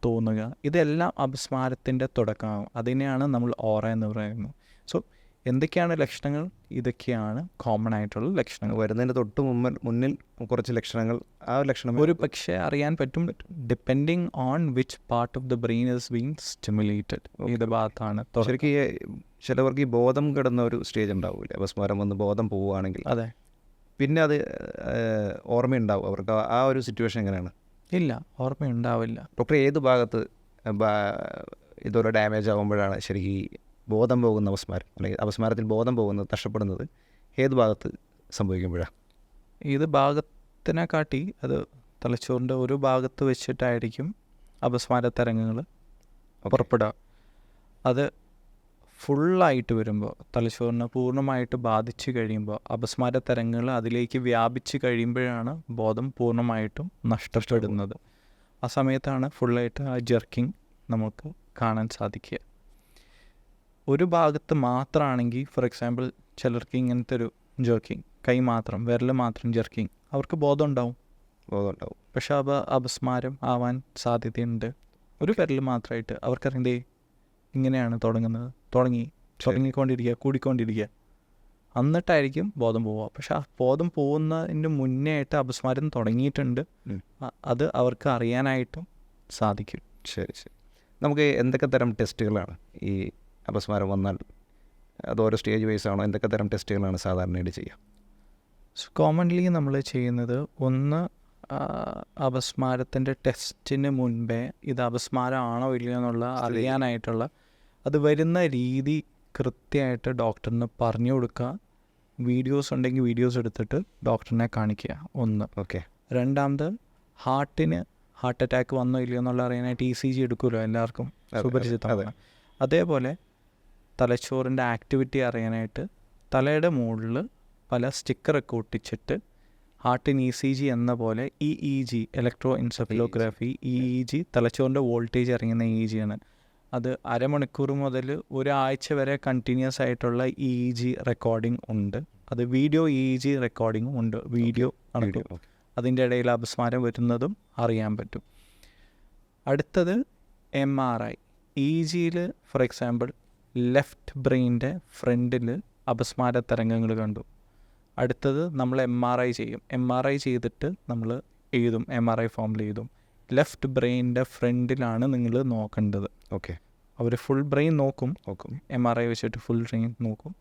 തോന്നുക. ഇതെല്ലാം അപസ്മാരത്തിൻ്റെ തുടക്കമാകും. അതിനെയാണ് നമ്മൾ ഓറ എന്ന് പറയുന്നത്. സോ എന്തൊക്കെയാണ് ലക്ഷണങ്ങൾ? ഇതൊക്കെയാണ് കോമൺ ആയിട്ടുള്ള ലക്ഷണങ്ങൾ. വരുന്നതിൻ്റെ തൊട്ട് മുന്നിൽ കുറച്ച് ലക്ഷണങ്ങൾ, ആ ലക്ഷണം ഒരു പക്ഷേ അറിയാൻ പറ്റും, depending on which part of the brain is being stimulated. ഏത് ഭാഗത്താണ്? ശരിക്കും ചിലവർക്ക് ഈ ബോധം കിടന്ന ഒരു സ്റ്റേജ് ഉണ്ടാവില്ല, അപസ്മാരം വന്ന് ബോധം പോവുകയാണെങ്കിൽ. അതെ. പിന്നെ അത് ഓർമ്മയുണ്ടാവും അവർക്ക്. ആ ഒരു സിറ്റുവേഷൻ എങ്ങനെയാണ്? ഇല്ല, ഓർമ്മയുണ്ടാവില്ല. ഡോക്ടർ, ഏത് ഭാഗത്ത് ഇതൊരു ഡാമേജ് ആകുമ്പോഴാണ് ശരിക്കും ബോധം പോകുന്ന അപസ്മാരം, അല്ലെങ്കിൽ അപസ്മാരത്തിൽ ബോധം പോകുന്നത്, നഷ്ടപ്പെടുന്നത് ഏത് ഭാഗത്ത് സംഭവിക്കുമ്പോഴാണ്? ഏത് ഭാഗത്തിനെ കാട്ടി അത് തലച്ചോറിൻ്റെ ഒരു ഭാഗത്ത് വെച്ചിട്ടായിരിക്കും അപസ്മാര തരംഗങ്ങൾ പുറപ്പെടുക. അത് ഫുള്ളായിട്ട് വരുമ്പോൾ, തലച്ചോറിനെ പൂർണ്ണമായിട്ട് ബാധിച്ച് കഴിയുമ്പോൾ, അപസ്മാര തരംഗങ്ങൾ അതിലേക്ക് വ്യാപിച്ച് കഴിയുമ്പോഴാണ് ബോധം പൂർണ്ണമായിട്ടും നഷ്ടപ്പെടുന്നത്. ആ സമയത്താണ് ഫുള്ളായിട്ട് ആ ജെർക്കിങ് നമുക്ക് കാണാൻ സാധിക്കുക. ഒരു ഭാഗത്ത് മാത്രമാണെങ്കിൽ, ഫോർ എക്സാമ്പിൾ ചിലർക്ക് ഇങ്ങനത്തെ ഒരു ജെർക്കിങ്, കൈ മാത്രം, വിരൽ മാത്രം ജെർക്കിങ്, അവർക്ക് ബോധം ഉണ്ടാവും. പക്ഷെ അപസ്മാരം ആവാൻ സാധ്യതയുണ്ട്. ഒരു വിരൽ മാത്രമായിട്ട് അവർക്കറിയണ്ടേ ഇങ്ങനെയാണ് കൂടിക്കൊണ്ടിരിക്കുക, എന്നിട്ടായിരിക്കും ബോധം പോവുക. പക്ഷെ ആ ബോധം പോകുന്നതിന് മുന്നേ ആയിട്ട് അപസ്മാരം തുടങ്ങിയിട്ടുണ്ട്. അത് അവർക്ക് അറിയാനായിട്ടും സാധിക്കും. ശരി. നമുക്ക് എന്തൊക്കെ തരം ടെസ്റ്റുകളാണ് ഈ അപസ്മാരം വന്നാൽ? അത് ഓരോ സ്റ്റേജ് വൈസ് ആണോ? എന്തൊക്കെ തരം ടെസ്റ്റുകളാണ് സാധാരണയായിട്ട് ചെയ്യുക? കോമൺലി നമ്മൾ ചെയ്യുന്നത്, ഒന്ന് അപസ്മാരത്തിൻ്റെ ടെസ്റ്റിന് മുൻപേ ഇത് അപസ്മാരമാണോ ഇല്ലയോ എന്നുള്ള അറിയാനായിട്ടുള്ള, അത് വരുന്ന രീതി കൃത്യമായിട്ട് ഡോക്ടറിന് പറഞ്ഞു കൊടുക്കുക. വീഡിയോസ് ഉണ്ടെങ്കിൽ വീഡിയോസ് എടുത്തിട്ട് ഡോക്ടറിനെ കാണിക്കുക, ഒന്ന്. രണ്ടാമത് ഹാർട്ട് അറ്റാക്ക് വന്നോ ഇല്ലയോ എന്നുള്ള അറിയാനായിട്ട് ECG എടുക്കുമല്ലോ, എല്ലാവർക്കും സുപരിചിതമാണ്. അതേപോലെ തലച്ചോറിൻ്റെ ആക്ടിവിറ്റി അറിയാനായിട്ട് തലയുടെ മുകളിൽ പല സ്റ്റിക്കറൊക്കെ ഒട്ടിച്ചിട്ട് ഹാർട്ടിന് ECG എന്ന പോലെ EEG, ഇലക്ട്രോ എൻസെഫലോഗ്രാഫി, EEG, തലച്ചോറിൻ്റെ വോൾട്ടേജ് അറിയുന്ന EEG ആണ്. അത് അരമണിക്കൂർ മുതൽ ഒരാഴ്ച വരെ കണ്ടിന്യൂസ് ആയിട്ടുള്ള EEG റെക്കോർഡിംഗ് ഉണ്ട്. അത് വീഡിയോ EEG റെക്കോർഡിങ്ങും ഉണ്ട്. വീഡിയോ നടക്കും. അതിൻ്റെ ഇടയിൽ അപസ്മാരം വരുന്നതും അറിയാൻ പറ്റും. അടുത്തത് MRI. EEGയിൽ ഫോർ എക്സാമ്പിൾ ലെഫ്റ്റ് ബ്രെയിൻ്റെ ഫ്രണ്ടിൽ അപസ്മാര തരംഗങ്ങൾ കണ്ടു. അടുത്തത് നമ്മൾ MRI ചെയ്യും. MRI ചെയ്തിട്ട് നമ്മൾ എഴുതും, MRI ഫോമിൽ എഴുതും. ലെഫ്റ്റ് ബ്രെയിനിൻ്റെ ഫ്രണ്ടിലാണ് നിങ്ങൾ നോക്കേണ്ടത്. ഓക്കെ. അവർ ഫുൾ ബ്രെയിൻ നോക്കും. MRI വെച്ചിട്ട് ഫുൾ ബ്രെയിൻ നോക്കും.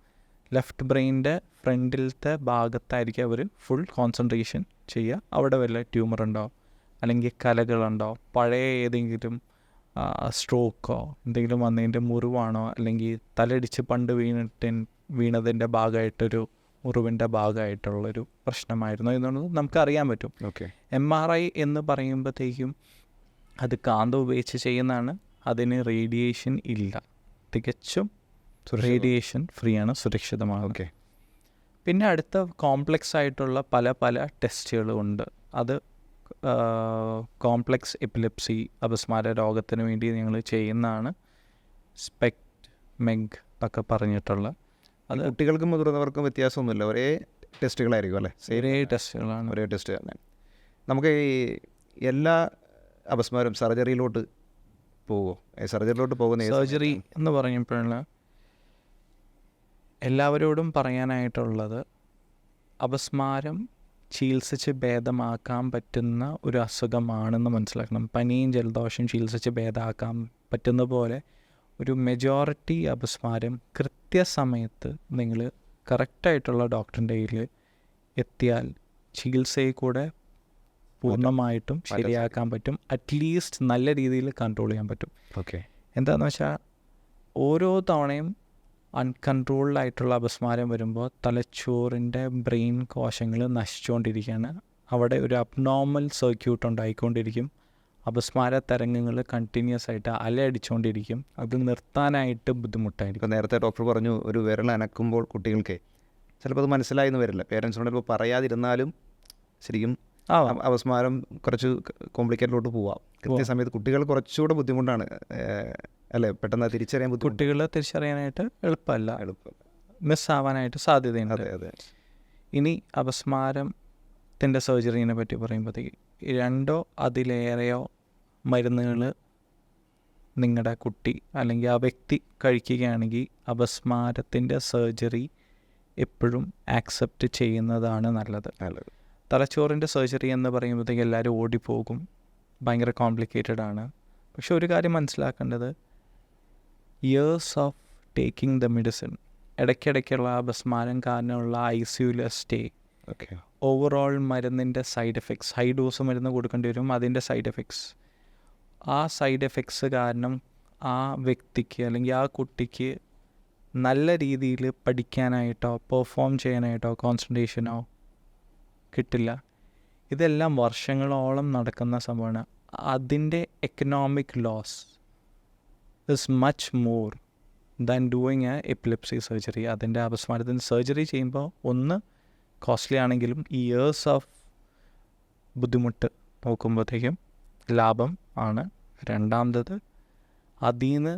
ലെഫ്റ്റ് ബ്രെയിനിൻ്റെ ഫ്രണ്ടിലത്തെ ഭാഗത്തായിരിക്കും അവർ ഫുൾ കോൺസെൻട്രേഷൻ ചെയ്യുക. അവിടെ വല്ല ട്യൂമർ ഉണ്ടാവും, അല്ലെങ്കിൽ കലകളുണ്ടാവും, പഴയ ഏതെങ്കിലും സ്ട്രോക്കോ എന്തെങ്കിലും വന്നതിൻ്റെ മുറിവാണോ, അല്ലെങ്കിൽ തലടിച്ച് പണ്ട് വീണതിൻ്റെ ഭാഗമായിട്ടൊരു മുറിവിൻ്റെ ഭാഗമായിട്ടുള്ളൊരു പ്രശ്നമായിരുന്നു എന്നുള്ളത് നമുക്കറിയാൻ പറ്റും. MRI എന്ന് പറയുമ്പോഴത്തേക്കും അത് കാന്തം ഉപയോഗിച്ച് ചെയ്യുന്നതാണ്. അതിന് റേഡിയേഷൻ ഇല്ല, തികച്ചും റേഡിയേഷൻ ഫ്രീ ആണ്, സുരക്ഷിതമാണ്. പിന്നെ അടുത്ത കോംപ്ലക്സ് ആയിട്ടുള്ള പല പല ടെസ്റ്റുകളുണ്ട്. അത് കോംപ്ലക്സ് എപ്പിലെപ്സി അപസ്മാര രോഗത്തിന് വേണ്ടി ഞങ്ങൾ ചെയ്യുന്നതാണ്. സ്പെക്ട് മെഗ് ഒക്കെ പറഞ്ഞിട്ടുള്ള അത് കുട്ടികൾക്കും മുതിർന്നവർക്കും വ്യത്യാസമൊന്നുമില്ല, ഒരേ ടെസ്റ്റുകളായിരിക്കും അല്ലേ? ഒരേ ടെസ്റ്റുകളാണ്. ഒരേ ടെസ്റ്റ് തന്നെ. നമുക്ക് ഈ എല്ലാ അപസ്മാരം സർജറിയിലോട്ട് പോകുമോ? സർജറിയിലോട്ട് പോകുന്ന സർജറി എന്ന് പറയുമ്പോഴാണ് എല്ലാവരോടും പറയാനായിട്ടുള്ളത്, അപസ്മാരം ചികിത്സിച്ച് ഭേദമാക്കാൻ പറ്റുന്ന ഒരു അസുഖമാണെന്ന് മനസ്സിലാക്കണം. പനിയും ജലദോഷം ചികിത്സിച്ച് ഭേദമാക്കാൻ പറ്റുന്ന പോലെ ഒരു മെജോറിറ്റി അപസ്മാരം കൃത്യസമയത്ത് നിങ്ങൾ കറക്റ്റായിട്ടുള്ള ഡോക്ടറിൻ്റെ കയ്യിൽ എത്തിയാൽ ചികിത്സയിൽ കൂടെ പൂർണ്ണമായിട്ടും ശരിയാക്കാൻ പറ്റും. അറ്റ്ലീസ്റ്റ് നല്ല രീതിയിൽ കൺട്രോൾ ചെയ്യാൻ പറ്റും. എന്താണെന്ന് വെച്ചാൽ ഓരോ തവണയും അൺകൺട്രോൾഡായിട്ടുള്ള അപസ്മാരം വരുമ്പോൾ തലച്ചോറിൻ്റെ ബ്രെയിൻ കോശങ്ങൾ നശിച്ചുകൊണ്ടിരിക്കുകയാണ്. അവിടെ ഒരു അബ്നോർമൽ സർക്യൂട്ട് ഉണ്ടായിക്കൊണ്ടിരിക്കും. അപസ്മാര തരംഗങ്ങൾ കണ്ടിന്യൂസ് ആയിട്ട് അലയടിച്ചുകൊണ്ടിരിക്കും. അത് നിർത്താനായിട്ട് ബുദ്ധിമുട്ടായിരിക്കും. നേരത്തെ ഡോക്ടർ പറഞ്ഞു, ഒരു വിരൽ അനക്കുമ്പോൾ കുട്ടികൾക്ക് ചിലപ്പോൾ അത് മനസ്സിലായെന്ന് വരില്ല. പേരൻസിനോട് ഇപ്പോൾ പറയാതിരുന്നാലും ശരിക്കും അപസ്മാരം കുറച്ച് കോംപ്ലിക്കേറ്റഡിലോട്ട് പോവാം. കൃത്യസമയത്ത് കുട്ടികൾ കുറച്ചുകൂടെ ബുദ്ധിമുട്ടാണ് അല്ലേ? പെട്ടെന്ന് തിരിച്ചറിയാൻ കുട്ടികളെ തിരിച്ചറിയാനായിട്ട് എളുപ്പമല്ല, മിസ്സാവാനായിട്ട് സാധ്യതയുണ്ട്. ഇനി അപസ്മാരത്തിൻ്റെ സർജറീനെ പറ്റി പറയുമ്പോഴത്തേക്ക് 2 അതിലേറെയോ മരുന്നുകൾ നിങ്ങളുടെ കുട്ടി അല്ലെങ്കിൽ ആ വ്യക്തി കഴിക്കുകയാണെങ്കിൽ അപസ്മാരത്തിൻ്റെ സർജറി എപ്പോഴും ആക്സെപ്റ്റ് ചെയ്യുന്നതാണ് നല്ലത്. തലച്ചോറിൻ്റെ സർജറി എന്ന് പറയുമ്പോഴത്തേക്ക് എല്ലാവരും ഓടിപ്പോകും, ഭയങ്കര കോംപ്ലിക്കേറ്റഡ് ആണ്. പക്ഷെ ഒരു കാര്യം മനസ്സിലാക്കേണ്ടത്, years of taking the medicine, ഇടയ്ക്കിടയ്ക്കുള്ള അപസ്മാരം കാരണമുള്ള ICUലെ സ്റ്റേ, ഓവറോൾ മരുന്നിൻ്റെ സൈഡ് എഫക്ട്സ്, ഹൈ ഡോസ് മരുന്ന് കൊടുക്കേണ്ടി വരും, അതിൻ്റെ സൈഡ് എഫക്ട്സ്, ആ സൈഡ് എഫക്ട്സ് കാരണം ആ വ്യക്തിക്ക് അല്ലെങ്കിൽ ആ കുട്ടിക്ക് നല്ല രീതിയിൽ പഠിക്കാനായിട്ടോ പെർഫോം ചെയ്യാനായിട്ടോ കോൺസെൻട്രേഷനോ കിട്ടില്ല. ഇതെല്ലാം വർഷങ്ങളോളം നടക്കുന്ന സംഭവമാണ്. അതിൻ്റെ economic loss is much more than doing a epilepsy surgery. അതിൻ്റെ അപസ്മാരത്തിന് സർജറി ചെയ്യുമ്പോൾ ഒന്ന് കോസ്റ്റ്ലി ആണെങ്കിലും ഇയേഴ്സ് ഓഫ് ബുദ്ധിമുട്ട് നോക്കുമ്പോഴത്തേക്കും ലാഭം ആണ്. രണ്ടാമത് അതിൽ നിന്ന്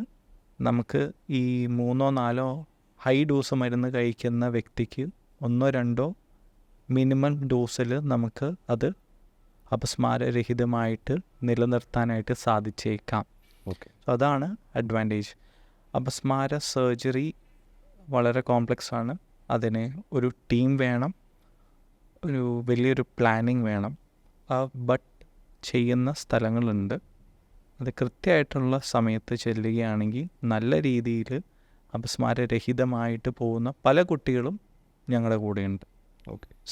നമുക്ക് ഈ 3-4 ഹൈ ഡോസ് മരുന്ന് കഴിക്കുന്ന വ്യക്തിക്ക് 1-2 മിനിമം ഡോസിൽ നമുക്ക് അത് അപസ്മാരരഹിതമായിട്ട് നിലനിർത്താനായിട്ട് സാധിച്ചേക്കാം. അതാണ് അഡ്വാൻറ്റേജ്. അപസ്മാര സർജറി വളരെ കോംപ്ലക്സ് ആണ്. അതിന് ഒരു ടീം വേണം, ഒരു വലിയൊരു പ്ലാനിങ് വേണം. ബട്ട് ചെയ്യുന്ന സ്ഥലങ്ങളുണ്ട്. അത് കൃത്യമായിട്ടുള്ള സമയത്ത് ചെല്ലുകയാണെങ്കിൽ നല്ല രീതിയിൽ അപസ്മാരരഹിതമായിട്ട് പോകുന്ന പല കുട്ടികളും ഞങ്ങളുടെ കൂടെയുണ്ട്.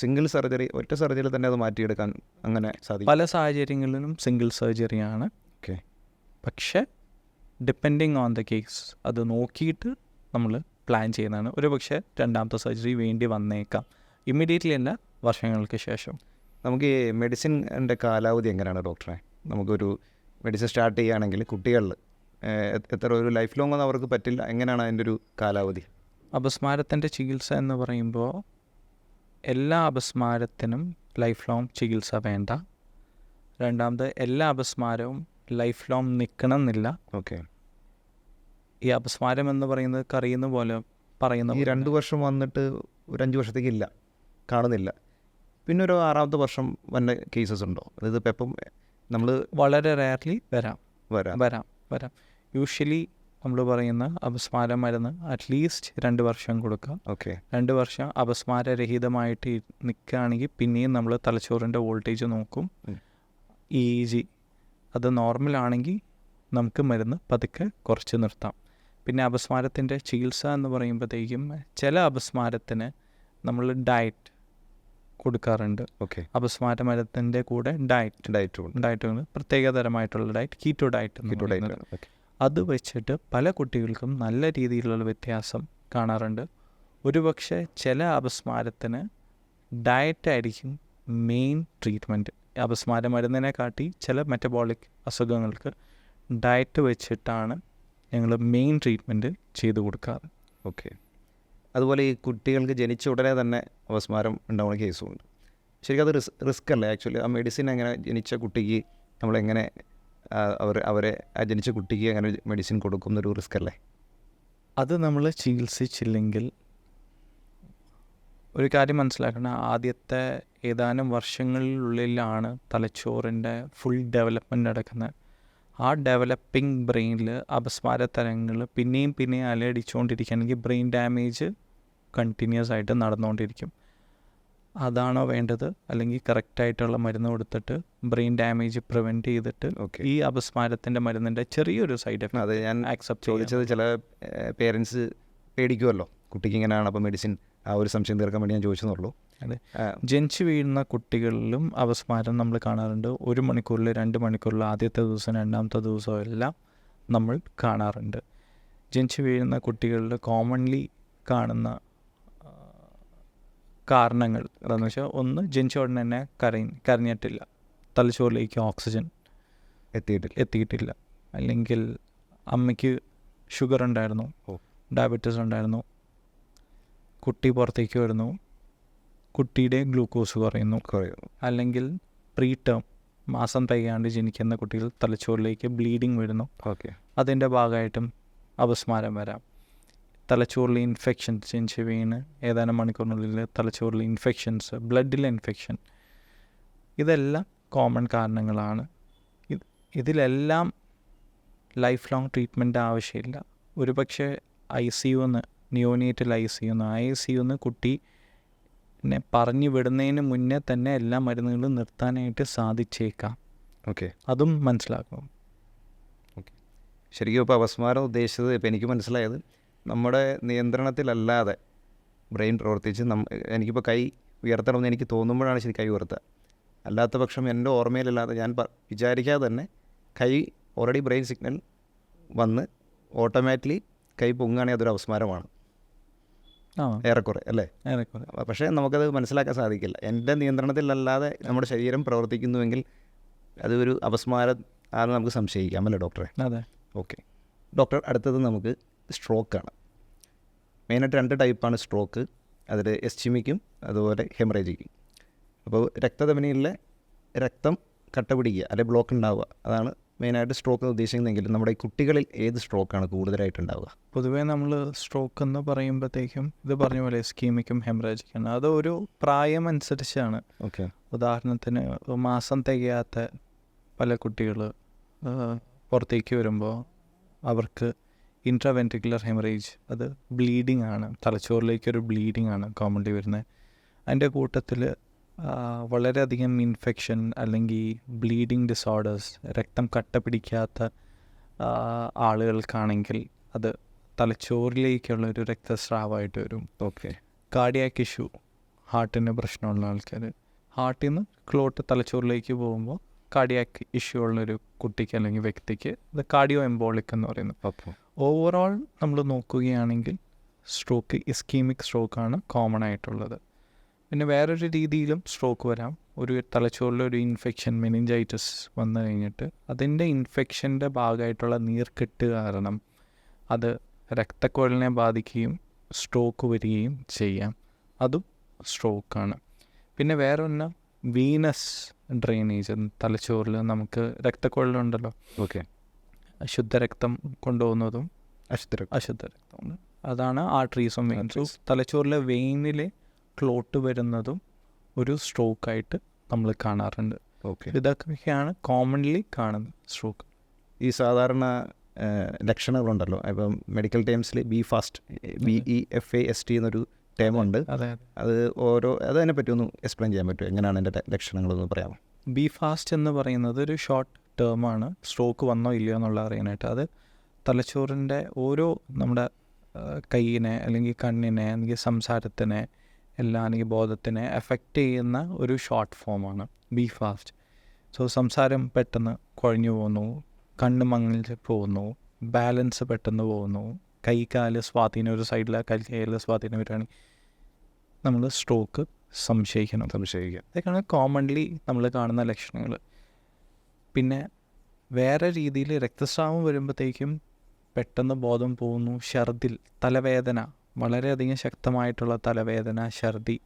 സിംഗിൾ സർജറി, ഒറ്റ സർജറി തന്നെ അത് മാറ്റിയെടുക്കാൻ അങ്ങനെ സാധിക്കും. പല സാഹചര്യങ്ങളിലും സിംഗിൾ സർജറിയാണ്. പക്ഷേ ഡിപ്പെൻഡിങ് ഓൺ ദ കേസ് അത് നോക്കിയിട്ട് നമ്മൾ പ്ലാൻ ചെയ്യുന്നതാണ്. ഒരു പക്ഷേ രണ്ടാമത്തെ സർജറി വേണ്ടി വന്നേക്കാം, ഇമ്മീഡിയറ്റ്ലി അല്ല, വർഷങ്ങൾക്ക് ശേഷം. നമുക്ക് ഈ മെഡിസിൻ്റെ കാലാവധി എങ്ങനെയാണ് ഡോക്ടറെ? നമുക്കൊരു മെഡിസിൻ സ്റ്റാർട്ട് ചെയ്യുകയാണെങ്കിൽ കുട്ടികളിൽ എത്ര ഒരു ലൈഫ് ലോങ് ഒന്നും അവർക്ക് പറ്റില്ല, എങ്ങനെയാണ് അതിൻ്റെ ഒരു കാലാവധി? അപസ്മാരത്തിൻ്റെ ചികിത്സ എന്ന് പറയുമ്പോൾ എല്ലാ അപസ്മാരത്തിനും ലൈഫ് ലോങ് ചികിത്സ വേണ്ട. രണ്ടാമത് എല്ലാ അപസ്മാരവും ലൈഫ് ലോങ് നിൽക്കണം എന്നില്ല. ഈ അപസ്മാരം എന്ന് പറയുന്നത് കറിയുന്ന പോലെ പറയുന്ന ഈ 2 വർഷം വന്നിട്ട് ഒരു 5 വർഷത്തേക്ക് ഇല്ല, കാണുന്നില്ല. പിന്നെ ഒരു 6ാമത്തെ വർഷം വന്ന കേസസ് ഉണ്ടോ? അതായത് ഇപ്പം എപ്പം നമ്മൾ വളരെ റെയർലി വരാം. വരാം. യൂഷ്വലി നമ്മൾ പറയുന്ന അപസ്മാര മരുന്ന് അറ്റ്ലീസ്റ്റ് 2 വർഷം കൊടുക്കുക. ഓക്കെ. 2 വർഷം അപസ്മാരരഹിതമായിട്ട് നിൽക്കുകയാണെങ്കിൽ പിന്നെയും നമ്മൾ തലച്ചോറിൻ്റെ വോൾട്ടേജ് നോക്കും. EEG അത് നോർമലാണെങ്കിൽ നമുക്ക് മരുന്ന് പതുക്കെ കുറച്ച് നിർത്താം. പിന്നെ അപസ്മാരത്തിൻ്റെ ചികിത്സ എന്ന് പറയുമ്പോഴത്തേക്കും ചില അപസ്മാരത്തിന് നമ്മൾ ഡയറ്റ് കൊടുക്കാറുണ്ട്. ഓക്കെ. അപസ്മാര മരുന്നിൻ്റെ കൂടെ ഡയറ്റ് പ്രത്യേകതരമായിട്ടുള്ള ഡയറ്റ്, കീറ്റോ ഡയറ്റ് എന്ന് പറയുന്നത്. അത് വെച്ചിട്ട് പല കുട്ടികൾക്കും നല്ല രീതിയിലുള്ള വ്യത്യാസം കാണാറുണ്ട്. ഒരുപക്ഷെ ചില അപസ്മാരത്തിന് ഡയറ്റായിരിക്കും മെയിൻ ട്രീറ്റ്മെൻറ്റ്. അപസ്മാര മരുന്നിനെ കാട്ടി ചില മെറ്റബോളിക് അസുഖങ്ങൾക്ക് ഡയറ്റ് വെച്ചിട്ടാണ് ഞങ്ങൾ മെയിൻ ട്രീറ്റ്മെൻറ്റ് ചെയ്തു കൊടുക്കാറ്. ഓക്കെ. അതുപോലെ ഈ കുട്ടികൾക്ക് ജനിച്ച ഉടനെ തന്നെ അപസ്മാരം ഉണ്ടാവുന്ന കേസുമുണ്ട്. ശരിക്കും അത് റിസ്ക് അല്ലേ ആക്ച്വലി? ആ മെഡിസിൻ എങ്ങനെ ജനിച്ച കുട്ടിക്ക് നമ്മളെങ്ങനെ അവരെ ആ ജനിച്ച കുട്ടിക്ക് അങ്ങനെ മെഡിസിൻ കൊടുക്കുന്നൊരു റിസ്ക് അല്ലേ? അത് നമ്മൾ ചികിത്സിച്ചില്ലെങ്കിൽ ഒരു കാര്യം മനസ്സിലാക്കണം, ആദ്യത്തെ ഏതാനും വർഷങ്ങളിലുള്ളിലാണ് തലച്ചോറിൻ്റെ ഫുൾ ഡെവലപ്മെൻറ്റ് നടക്കുന്നത്. ആ ഡെവലപ്പിംഗ് ബ്രെയിനിൽ അപസ്മാര തരങ്ങൾ പിന്നെയും അലയടിച്ചുകൊണ്ടിരിക്കുകയാണെങ്കിൽ ബ്രെയിൻ ഡാമേജ് കണ്ടിന്യൂസ് ആയിട്ട് നടന്നുകൊണ്ടിരിക്കും. അതാണോ വേണ്ടത്? അല്ലെങ്കിൽ കറക്റ്റായിട്ടുള്ള മരുന്ന് കൊടുത്തിട്ട് ബ്രെയിൻ ഡാമേജ് പ്രിവെൻറ്റ് ചെയ്തിട്ട് ഈ അപസ്മാരത്തിൻ്റെ മരുന്നിൻ്റെ ചെറിയൊരു സൈഡ് എഫക്റ്റ് അത് ഞാൻ ചോദിച്ചത്. ചില പേരൻസ് പേടിക്കുമല്ലോ കുട്ടിക്ക് ഇങ്ങനെയാണ്, അപ്പോൾ മെഡിസിൻ ആ ഒരു സംശയം തീർക്കാൻ വേണ്ടി ഞാൻ ചോദിച്ചെന്നുള്ളൂ. അതെ, ജനിച്ചു വീഴുന്ന കുട്ടികളിലും അപസ്മാരം നമ്മൾ കാണാറുണ്ട്. 1 മണിക്കൂറിൽ 2 മണിക്കൂറിൽ ആദ്യത്തെ ദിവസം 2ാമത്തെ ദിവസവും എല്ലാം നമ്മൾ കാണാറുണ്ട്. ജനിച്ചു വീഴുന്ന കുട്ടികളിൽ കോമൺലി കാണുന്ന കാരണങ്ങൾ എന്താണെന്ന് വെച്ചാൽ, ഒന്ന് ജനിച്ച ഉടനെ തന്നെ കരഞ്ഞിട്ടില്ല, തലച്ചോറിലേക്ക് ഓക്സിജൻ എത്തിയിട്ടില്ല, അല്ലെങ്കിൽ അമ്മയ്ക്ക് ഷുഗർ ഉണ്ടായിരുന്നു, ഡയബറ്റീസ് ഉണ്ടായിരുന്നു, കുട്ടി പുറത്തേക്ക് വരുന്നു, കുട്ടിയുടെ ഗ്ലൂക്കോസ് കുറയുന്നു, അല്ലെങ്കിൽ പ്രീ ടേം മാസം തികയാണ്ട് ജനിക്കുന്ന കുട്ടികൾ തലച്ചോറിലേക്ക് ബ്ലീഡിങ് വരുന്നു. അതിൻ്റെ ഭാഗമായിട്ടും അപസ്മാരം വരാം. തലച്ചോറിലെ ഇൻഫെക്ഷൻസ് ജനിച്ച് വീണ് ഏതാനും മണിക്കൂറിനുള്ളിൽ തലച്ചോറിലെ ഇൻഫെക്ഷൻസ്, ബ്ലഡിലെ ഇൻഫെക്ഷൻ, ഇതെല്ലാം കോമൺ കാരണങ്ങളാണ്. ഇതിലെല്ലാം ലൈഫ് ലോങ് ട്രീറ്റ്മെൻറ്റ് ആവശ്യമില്ല. ഒരുപക്ഷെ ICU നിയോനേറ്റൽ ICU കുട്ടീനെ പറഞ്ഞു വിടുന്നതിന് മുന്നേ തന്നെ എല്ലാ മരുന്നുകളും നിർത്താനായിട്ട് സാധിച്ചേക്കാം. ഓക്കെ, അതും മനസ്സിലാക്കണം. ഓക്കെ. ശരിക്കും ഇപ്പോൾ അപസ്മാരം ഉദ്ദേശിച്ചത്, ഇപ്പോൾ എനിക്ക് മനസ്സിലായത്, നമ്മുടെ നിയന്ത്രണത്തിലല്ലാതെ ബ്രെയിൻ പ്രവർത്തിച്ച് എനിക്കിപ്പോൾ കൈ ഉയർത്തണമെന്ന് എനിക്ക് തോന്നുമ്പോഴാണ് ശരി കൈ ഉയർത്തുക. അല്ലാത്ത പക്ഷം എൻ്റെ ഓർമ്മയിലല്ലാതെ ഞാൻ വിചാരിക്കാതെ തന്നെ കൈ ഓൾറെഡി ബ്രെയിൻ സിഗ്നൽ വന്ന് ഓട്ടോമാറ്റിക്കലി കൈ പൊങ്ങുകയാണെങ്കിൽ അതൊരു അപസ്മാരമാണ് ഏറെക്കുറെ, അല്ലേ? പക്ഷേ നമുക്കത് മനസ്സിലാക്കാൻ സാധിക്കില്ല. എൻ്റെ നിയന്ത്രണത്തിലല്ലാതെ നമ്മുടെ ശരീരം പ്രവർത്തിക്കുന്നുവെങ്കിൽ അതൊരു അപസ്മാരം ആണെന്ന് നമുക്ക് സംശയിക്കാം, അല്ലേ ഡോക്ടറെ? അതെ. ഓക്കെ ഡോക്ടർ, അടുത്തത് നമുക്ക് സ്ട്രോക്കാണ്. മെയിനായിട്ട് 2 ടൈപ്പാണ് സ്ട്രോക്ക്. അതിൽ എസ്ചിമിക്കും അതുപോലെ ഹെമറേജിക്കും. അപ്പോൾ രക്തധമനിയിലെ രക്തം കട്ട പിടിക്കുക അല്ലെങ്കിൽ ബ്ലോക്ക് ഉണ്ടാവുക, അതാണ് മെയിനായിട്ട് സ്ട്രോക്ക് ഉദ്ദേശിക്കുന്നതെങ്കിലും നമ്മുടെ ഈ കുട്ടികളിൽ ഏത് സ്ട്രോക്കാണ് കൂടുതലായിട്ട് ഉണ്ടാവുക? പൊതുവേ നമ്മൾ സ്ട്രോക്ക് എന്ന് പറയുമ്പോഴത്തേക്കും ഇത് പറഞ്ഞ പോലെ എസ്കീമിക്കും ഹെമറേജിക്കാണ്. അത് ഒരു പ്രായം അനുസരിച്ചാണ്. ഓക്കെ. ഉദാഹരണത്തിന് മാസം തികയാത്ത പല കുട്ടികൾ പുറത്തേക്ക് വരുമ്പോൾ അവർക്ക് ഇൻട്രാവെൻട്രിക്കുലർ ഹെമറേജ്, അത് ബ്ലീഡിങ് ആണ്, തലച്ചോറിലേക്കൊരു ബ്ലീഡിങ് ആണ് കോമൺലി വരുന്നത്. അതിൻ്റെ കൂട്ടത്തിൽ വളരെയധികം ഇൻഫെക്ഷൻ അല്ലെങ്കിൽ ബ്ലീഡിങ് ഡിസോർഡേഴ്സ്, രക്തം കട്ട പിടിക്കാത്ത ആളുകൾക്കാണെങ്കിൽ അത് തലച്ചോറിലേക്കുള്ളൊരു രക്തസ്രാവമായിട്ട് വരും. ഓക്കെ. കാർഡിയാക് ഇഷ്യൂ, ഹാർട്ടിന് പ്രശ്നമുള്ള ആൾക്കാർ, ഹാർട്ടിൽ നിന്ന് ക്ലോട്ട് തലച്ചോറിലേക്ക് പോകുമ്പോൾ കാർഡിയാക് ഇഷ്യൂ ഉള്ളൊരു കുട്ടിക്ക് അല്ലെങ്കിൽ വ്യക്തിക്ക് ഇത് കാർഡിയോ എംബോളിക് എന്ന് പറയുന്നത്. ഓവറോൾ നമ്മൾ നോക്കുകയാണെങ്കിൽ സ്ട്രോക്ക് ഇസ്കീമിക് സ്ട്രോക്കാണ് കോമൺ ആയിട്ടുള്ളത്. പിന്നെ വേറൊരു രീതിയിലും സ്ട്രോക്ക് വരാം. ഒരു തലച്ചോറിലൊരു ഇൻഫെക്ഷൻ, മെനിഞ്ചൈറ്റിസ് വന്നു കഴിഞ്ഞിട്ട് അതിൻ്റെ ഇൻഫെക്ഷൻ്റെ ഭാഗമായിട്ടുള്ള നീർക്കെട്ട് കാരണം അത് രക്തക്കുഴലിനെ ബാധിക്കുകയും സ്ട്രോക്ക് വരികയും ചെയ്യാം. അതും സ്ട്രോക്കാണ്. പിന്നെ വേറൊന്ന് വീനസ് ഡ്രെയിനേജ്, തലച്ചോറിൽ നമുക്ക് രക്തക്കുഴലുണ്ടല്ലോ, ഓക്കെ, ശുദ്ധരക്തം കൊണ്ടുപോകുന്നതും അശുദ്ധ രക്തമുണ്ട്. അതാണ് ആർട്ടറീസും വെയിൻസും. തലച്ചോറിലെ വെയിനിലെ ക്ലോട്ട് വരുന്നതും ഒരു സ്ട്രോക്കായിട്ട് നമ്മൾ കാണാറുണ്ട്. ഓക്കെ. ഇതൊക്കെയാണ് കോമൺലി കാണുന്നത് സ്ട്രോക്ക്. ഈ സാധാരണ ലക്ഷണങ്ങളുണ്ടല്ലോ, ഇപ്പം മെഡിക്കൽ ടേംസിൽ BEFAST എന്നൊരു ടേമുണ്ട്. അതെ. അത് അതിനെ പറ്റി ഒന്ന് എക്സ്പ്ലെയിൻ ചെയ്യാൻ പറ്റുമോ? എങ്ങനെയാണ് എൻ്റെ ലക്ഷണങ്ങളൊന്ന് പറയാമോ? BFAST എന്ന് പറയുന്നത് ഒരു ഷോർട്ട് ടേമാണ്, സ്ട്രോക്ക് വന്നോ ഇല്ലയോ എന്നുള്ള അറിയാനായിട്ട്. അത് തലച്ചോറിൻ്റെ നമ്മുടെ കൈയിനെ അല്ലെങ്കിൽ കണ്ണിനെ അല്ലെങ്കിൽ സംസാരത്തിനെ എല്ലാം അല്ലെങ്കിൽ ബോധത്തിനെ എഫക്റ്റ് ചെയ്യുന്ന ഒരു ഷോർട്ട് ഫോമാണ് BFAST. സോ സംസാരം പെട്ടെന്ന് കുഴഞ്ഞു പോകുന്നു, കണ്ണ് മങ്ങിച്ച് പോകുന്നു, ബാലൻസ് പെട്ടെന്ന് പോകുന്നു, കൈകാല് സ്വാധീനം, ഒരു സൈഡിലെ കൈകാല് സ്വാധീനം വരികയാണെങ്കിൽ നമ്മൾ സ്ട്രോക്ക് സംശയിക്കുക. ഇതൊക്കെയാണ് കോമൺലി നമ്മൾ കാണുന്ന ലക്ഷണങ്ങൾ. പിന്നെ വേറെ രീതിയിൽ രക്തസ്രാവം വരുമ്പോഴത്തേക്കും പെട്ടെന്ന് ബോധം പോകുന്നു, ഛർദിൽ, തലവേദന, വളരെയധികം ശക്തമായിട്ടുള്ള തലവേദന, ഛർദി,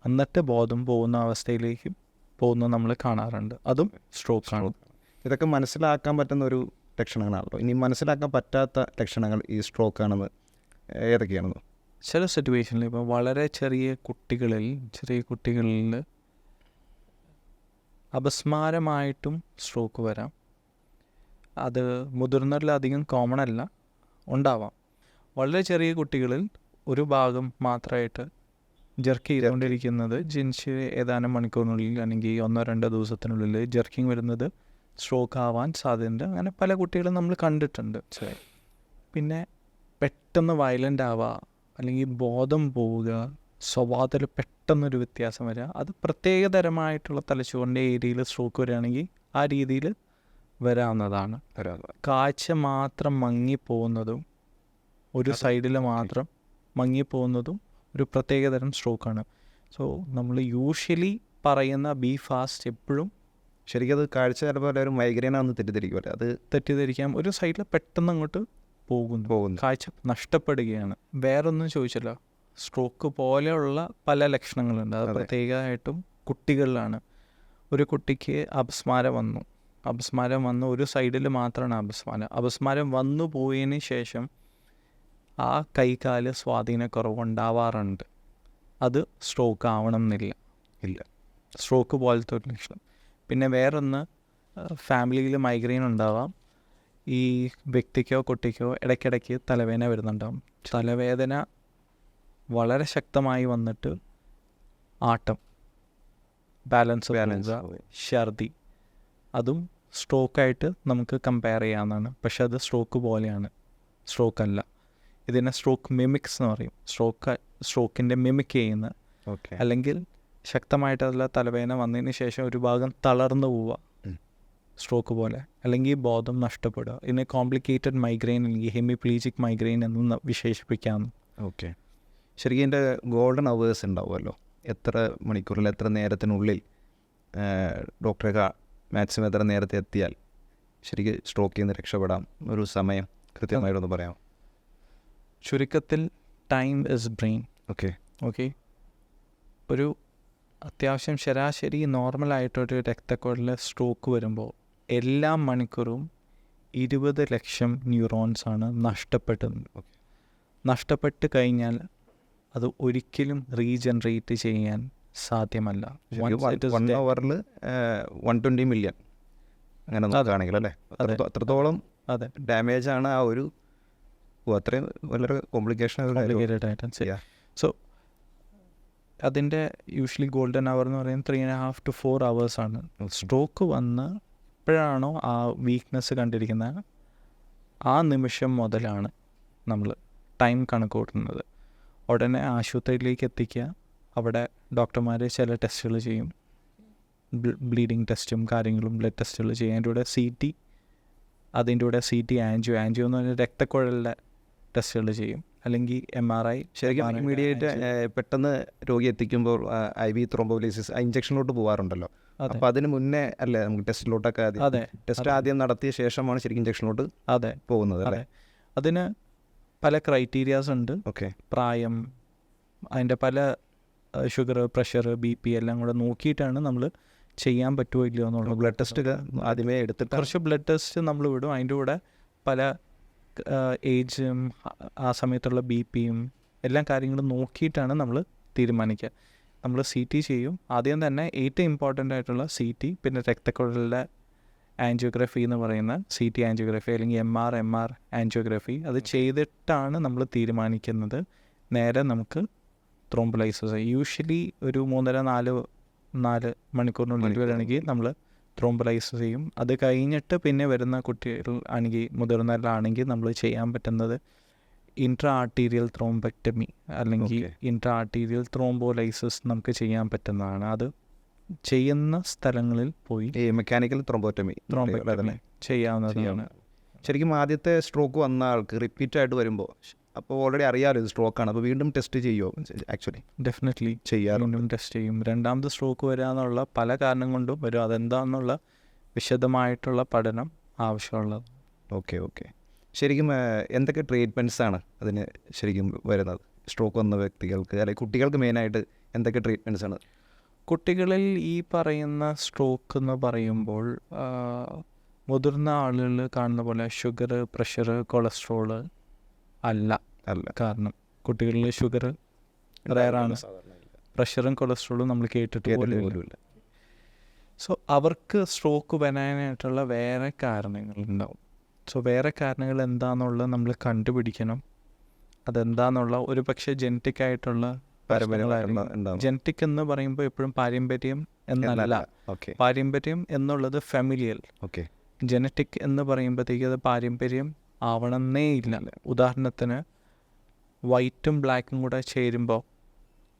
എന്നിട്ട് ബോധം പോകുന്ന അവസ്ഥയിലേക്ക് പോകുന്നത് നമ്മൾ കാണാറുണ്ട്. അതും സ്ട്രോക്കാണ്. ഇതൊക്കെ മനസ്സിലാക്കാൻ പറ്റുന്ന ഒരു ലക്ഷണങ്ങളാണല്ലോ. ഇനി മനസ്സിലാക്കാൻ പറ്റാത്ത ലക്ഷണങ്ങൾ ഈ സ്ട്രോക്കാണെന്ന് ഏതൊക്കെയാണെന്ന്? ചില സിറ്റുവേഷനിൽ ഇപ്പോൾ വളരെ ചെറിയ കുട്ടികളിൽ അപസ്മാരമായിട്ടും സ്ട്രോക്ക് വരാം. അത് മുതിർന്നവരിൽ അധികം കോമൺ അല്ല, ഉണ്ടാവാം. വളരെ ചെറിയ കുട്ടികളിൽ ഒരു ഭാഗം മാത്രമായിട്ട് ജെർക്ക് ചെയ്തുകൊണ്ടിരിക്കുന്നത് ജനിച്ച് ഏതാനും മണിക്കൂറിനുള്ളിൽ അല്ലെങ്കിൽ 1-2 ദിവസത്തിനുള്ളിൽ ജെർക്കിങ് വരുന്നത് സ്ട്രോക്ക് ആവാൻ സാധ്യതയുണ്ട്. അങ്ങനെ പല കുട്ടികളും നമ്മൾ കണ്ടിട്ടുണ്ട്. പിന്നെ പെട്ടെന്ന് വയലൻ്റ് ആവുക അല്ലെങ്കിൽ ബോധം പോവുക, സ്വഭാവത്തിൽ പെട്ടെന്നൊരു വ്യത്യാസം വരിക, അത് പ്രത്യേകതരമായിട്ടുള്ള തലച്ചോറിൻ്റെ ഏരിയയിൽ സ്ട്രോക്ക് വരികയാണെങ്കിൽ ആ രീതിയിൽ വരാവുന്നതാണ്. കാഴ്ച മാത്രം മങ്ങിപ്പോകുന്നതും ഒരു സൈഡിൽ മാത്രം മങ്ങിപ്പോകുന്നതും ഒരു പ്രത്യേകതരം സ്ട്രോക്കാണ്. സോ നമ്മൾ യൂഷ്വലി പറയുന്ന BFAST എപ്പോഴും ശരിക്കും അത് കാഴ്ച ചിലപ്പോൾ ഒരു മൈഗ്രെയിനാണെന്ന് തെറ്റിദ്ധരിക്കുമല്ലേ? അത് തെറ്റിദ്ധരിക്കാം. ഒരു സൈഡിൽ പെട്ടെന്ന് അങ്ങോട്ട് പോകുന്നു, കാഴ്ച നഷ്ടപ്പെടുകയാണ്. വേറൊന്നും ചോദിച്ചില്ല. സ്ട്രോക്ക് പോലെയുള്ള പല ലക്ഷണങ്ങളുണ്ട്. അത് പ്രത്യേകമായിട്ടും കുട്ടികളിലാണ്. ഒരു കുട്ടിക്ക് അപസ്മാരം വന്നു ഒരു സൈഡിൽ മാത്രമാണ് അപസ്മാരം വന്നു പോയതിന് ശേഷം ആ കൈകാല് സ്വാധീനക്കുറവുണ്ടാവാറുണ്ട്. അത് സ്ട്രോക്ക് ആവണം എന്നില്ല. സ്ട്രോക്ക് പോലത്തെ ഒരു ലക്ഷണം. പിന്നെ വേറൊന്ന്, ഫാമിലിയിൽ മൈഗ്രെയിൻ ഉണ്ടാവാം. ഈ വ്യക്തിക്കോ കുട്ടിക്കോ ഇടയ്ക്കിടയ്ക്ക് തലവേദന വരുന്നുണ്ടാവും. തലവേദന വളരെ ശക്തമായി വന്നിട്ട് ആട്ടം, ബാലൻസ്, ഛർദി, അതും സ്ട്രോക്കായിട്ട് നമുക്ക് കമ്പയർ ചെയ്യാവുന്നതാണ്. പക്ഷെ അത് സ്ട്രോക്ക് പോലെയാണ്, സ്ട്രോക്കല്ല. ഇതിനെ സ്ട്രോക്ക് മിമിക്സ് എന്ന് പറയും. സ്ട്രോക്കിൻ്റെ മിമിക് ചെയ്യുന്ന, അല്ലെങ്കിൽ ശക്തമായിട്ടുള്ള തലവേദന വന്നതിന് ശേഷം ഒരു ഭാഗം തളർന്നു പോവുക, സ്ട്രോക്ക് പോലെ, അല്ലെങ്കിൽ ബോധം നഷ്ടപ്പെടുക. ഇതിനെ കോംപ്ലിക്കേറ്റഡ് മൈഗ്രെയിൻ അല്ലെങ്കിൽ ഹെമിപ്ലീജിക് മൈഗ്രെയിൻ എന്ന് വിശേഷിപ്പിക്കാമെന്ന്. ഓക്കെ. ശരിക്കും എൻ്റെ ഗോൾഡൻ അവേഴ്സ് ഉണ്ടാവുമല്ലോ, എത്ര മണിക്കൂറിൽ എത്ര നേരത്തിനുള്ളിൽ ഡോക്ടറെ മാക്സിമം എത്ര നേരത്തെ എത്തിയാൽ ശരിക്കും സ്ട്രോക്കിൽ നിന്ന് രക്ഷപ്പെടാം? ഒരു സമയം കൃത്യമായിട്ടൊന്ന് പറയാം. ചുരുക്കത്തിൽ ടൈം ഇസ് ബ്രെയിൻ. ഓക്കെ. ഒരു അത്യാവശ്യം ശരാശരി നോർമലായിട്ടൊരു രക്തക്കുഴലിൽ സ്ട്രോക്ക് വരുമ്പോൾ എല്ലാ മണിക്കൂറും 20 ലക്ഷം ന്യൂറോൺസാണ് നഷ്ടപ്പെട്ട് കഴിഞ്ഞാൽ അത് ഒരിക്കലും റീജനറേറ്റ് ചെയ്യാൻ സാധ്യമല്ല. 1 hour 120 മില്യൺ അങ്ങനെ നോക്കുകയാണെങ്കിൽ അല്ലേ, അത്രത്തോളം ഡാമേജാണ് ആ ഒരു അത്രയും വളരെ കോംപ്ലിക്കേറ്റഡ് ആയിട്ട്. സോ അതിൻ്റെ യൂഷ്വലി ഗോൾഡൻ അവർ എന്ന് പറയുന്നത് 3.5 to 4 hours ആണ്. സ്ട്രോക്ക് വന്ന് എപ്പോഴാണോ ആ വീക്ക്നെസ് കണ്ടിരിക്കുന്നത് ആ നിമിഷം മുതലാണ് നമ്മൾ ടൈം കണക്ക് കൂട്ടുന്നത്. ഉടനെ ആശുപത്രിയിലേക്ക് എത്തിക്കുക. അവിടെ ഡോക്ടർമാർ ചില ടെസ്റ്റുകൾ ചെയ്യും, ബ്ലീഡിങ് ടെസ്റ്റും കാര്യങ്ങളും, ബ്ലഡ് ടെസ്റ്റുകൾ ചെയ്യും. അതിൻ്റെ കൂടെ CT ആൻജിയോ എന്ന് പറഞ്ഞാൽ രക്തക്കുഴലിലെ ടെസ്റ്റുകൾ ചെയ്യും, അല്ലെങ്കിൽ MRI. ശരിക്കും ഇമ്മീഡിയറ്റ് പെട്ടെന്ന് രോഗി എത്തിക്കുമ്പോൾ IV ത്രോംബോലിസിസ് ഇഞ്ചക്ഷനിലോട്ട് പോകാറുണ്ടല്ലോ. അപ്പോൾ അതിന് മുന്നേ അല്ലേ നമുക്ക് ടെസ്റ്റിലോട്ടൊക്കെ ടെസ്റ്റ് ആദ്യം നടത്തിയ ശേഷമാണ് ശരിക്കും ഇഞ്ചക്ഷനിലോട്ട് പോകുന്നത് അല്ലേ? അതിന് പല ക്രൈറ്റീരിയാസ് ഉണ്ട്. ഓക്കെ. പ്രായം, അതിൻ്റെ പല ഷുഗർ, പ്രഷർ, BP എല്ലാം കൂടെ നോക്കിയിട്ടാണ് നമ്മൾ ചെയ്യാൻ പറ്റുമോ ഇല്ലയോ എന്നുള്ളത്. ബ്ലഡ് ടെസ്റ്റ് ആദ്യമേ എടുത്തിട്ട് കുറച്ച് ബ്ലഡ് ടെസ്റ്റ് നമ്മൾ വിടും. അതിൻ്റെ കൂടെ പല ഏജും ആ സമയത്തുള്ള BP-യും എല്ലാ കാര്യങ്ങളും നോക്കിയിട്ടാണ് നമ്മൾ തീരുമാനിക്കുക. നമ്മൾ CT ചെയ്യും. ആദ്യം തന്നെ ഏറ്റവും ഇമ്പോർട്ടൻ്റ് ആയിട്ടുള്ള CT, പിന്നെ രക്തക്കുഴലിലെ ആൻജിയോഗ്രഫി എന്ന് പറയുന്ന CT ആൻജിയോഗ്രഫി അല്ലെങ്കിൽ MR ആൻജിയോഗ്രഫി, അത് ചെയ്തിട്ടാണ് നമ്മൾ തീരുമാനിക്കുന്നത് നേരെ നമുക്ക് ത്രോംബോലൈസിസ്. യൂഷ്വലി ഒരു 3-4 മണിക്കൂറിനുള്ളിൽ വരികയാണെങ്കിൽ നമ്മൾ ത്രോംബോലൈസിസ് ചെയ്യും. അത് കഴിഞ്ഞിട്ട് പിന്നെ വരുന്ന കുട്ടികൾ ആണെങ്കിൽ, മുതിർന്നവരിലാണെങ്കിൽ നമ്മൾ ചെയ്യാൻ പറ്റുന്നത് ഇൻട്രാ ആർട്ടീരിയൽ ത്രോംബെക്ടമി അല്ലെങ്കിൽ ഇൻട്രാ ആർട്ടീരിയൽ ത്രോംബോലൈസിസ് നമുക്ക് ചെയ്യാൻ പറ്റുന്നതാണ്. അത് ചെയ്യുന്ന സ്ഥലങ്ങളിൽ പോയി ഈ മെക്കാനിക്കൽ ത്രോംബോട്ടമി ചെയ്യാവുന്നതാണ്. ശരിക്കും ആദ്യത്തെ സ്ട്രോക്ക് വന്ന ആൾക്ക് റിപ്പീറ്റായിട്ട് വരുമ്പോൾ അപ്പോൾ ഓൾറെഡി അറിയാമല്ലോ ഇത് സ്ട്രോക്കാണ്, അപ്പോൾ വീണ്ടും ടെസ്റ്റ് ചെയ്യുമോ? ആക്ച്വലി ഡെഫിനറ്റ്ലി വീണ്ടും ടെസ്റ്റ് ചെയ്യും. രണ്ടാമത് സ്ട്രോക്ക് വരാമെന്നുള്ള പല കാരണം കൊണ്ടും വരും. അതെന്താണെന്നുള്ള വിശദമായിട്ടുള്ള പഠനം ആവശ്യമുള്ളത്. ഓക്കെ. ശരിക്കും എന്തൊക്കെ ട്രീറ്റ്മെൻറ്റ്സാണ് അതിന് ശരിക്കും വരുന്നത് സ്ട്രോക്ക് വന്ന വ്യക്തികൾക്ക്, അല്ലെങ്കിൽ കുട്ടികൾക്ക് മെയിനായിട്ട് എന്തൊക്കെ ട്രീറ്റ്മെൻറ്റ്സാണ്? കുട്ടികളിൽ ഈ പറയുന്ന സ്ട്രോക്ക് എന്ന് പറയുമ്പോൾ മുതിർന്ന ആളുകൾ കാണുന്ന പോലെ ഷുഗർ, പ്രഷർ, കൊളസ്ട്രോള് അല്ല. കാരണം കുട്ടികളിൽ ഷുഗർ റയറാണ്, പ്രഷറും കൊളസ്ട്രോളും നമ്മൾ കേട്ടിട്ട് പോലുമില്ല. സോ അവർക്ക് സ്ട്രോക്ക് വരാനായിട്ടുള്ള വേറെ കാരണങ്ങളുണ്ടാവും. സോ വേറെ കാരണങ്ങൾ എന്താണെന്നുള്ളത് നമ്മൾ കണ്ടുപിടിക്കണം. അതെന്താണെന്നുള്ള ഒരു പക്ഷേ ജനറ്റിക് ആയിട്ടുള്ള ജനറ്റിക് എന്ന് പറയുമ്പോൾ എപ്പോഴും പാരമ്പര്യം എന്നല്ല. പാരമ്പര്യം എന്നുള്ളത് ഫാമിലിയൽ. ജനറ്റിക് എന്ന് പറയുമ്പോഴത്തേക്ക് അത് പാരമ്പര്യം ആവണമെന്നേ ഇല്ല. ഉദാഹരണത്തിന് വൈറ്റും ബ്ലാക്കും കൂടെ ചേരുമ്പോൾ,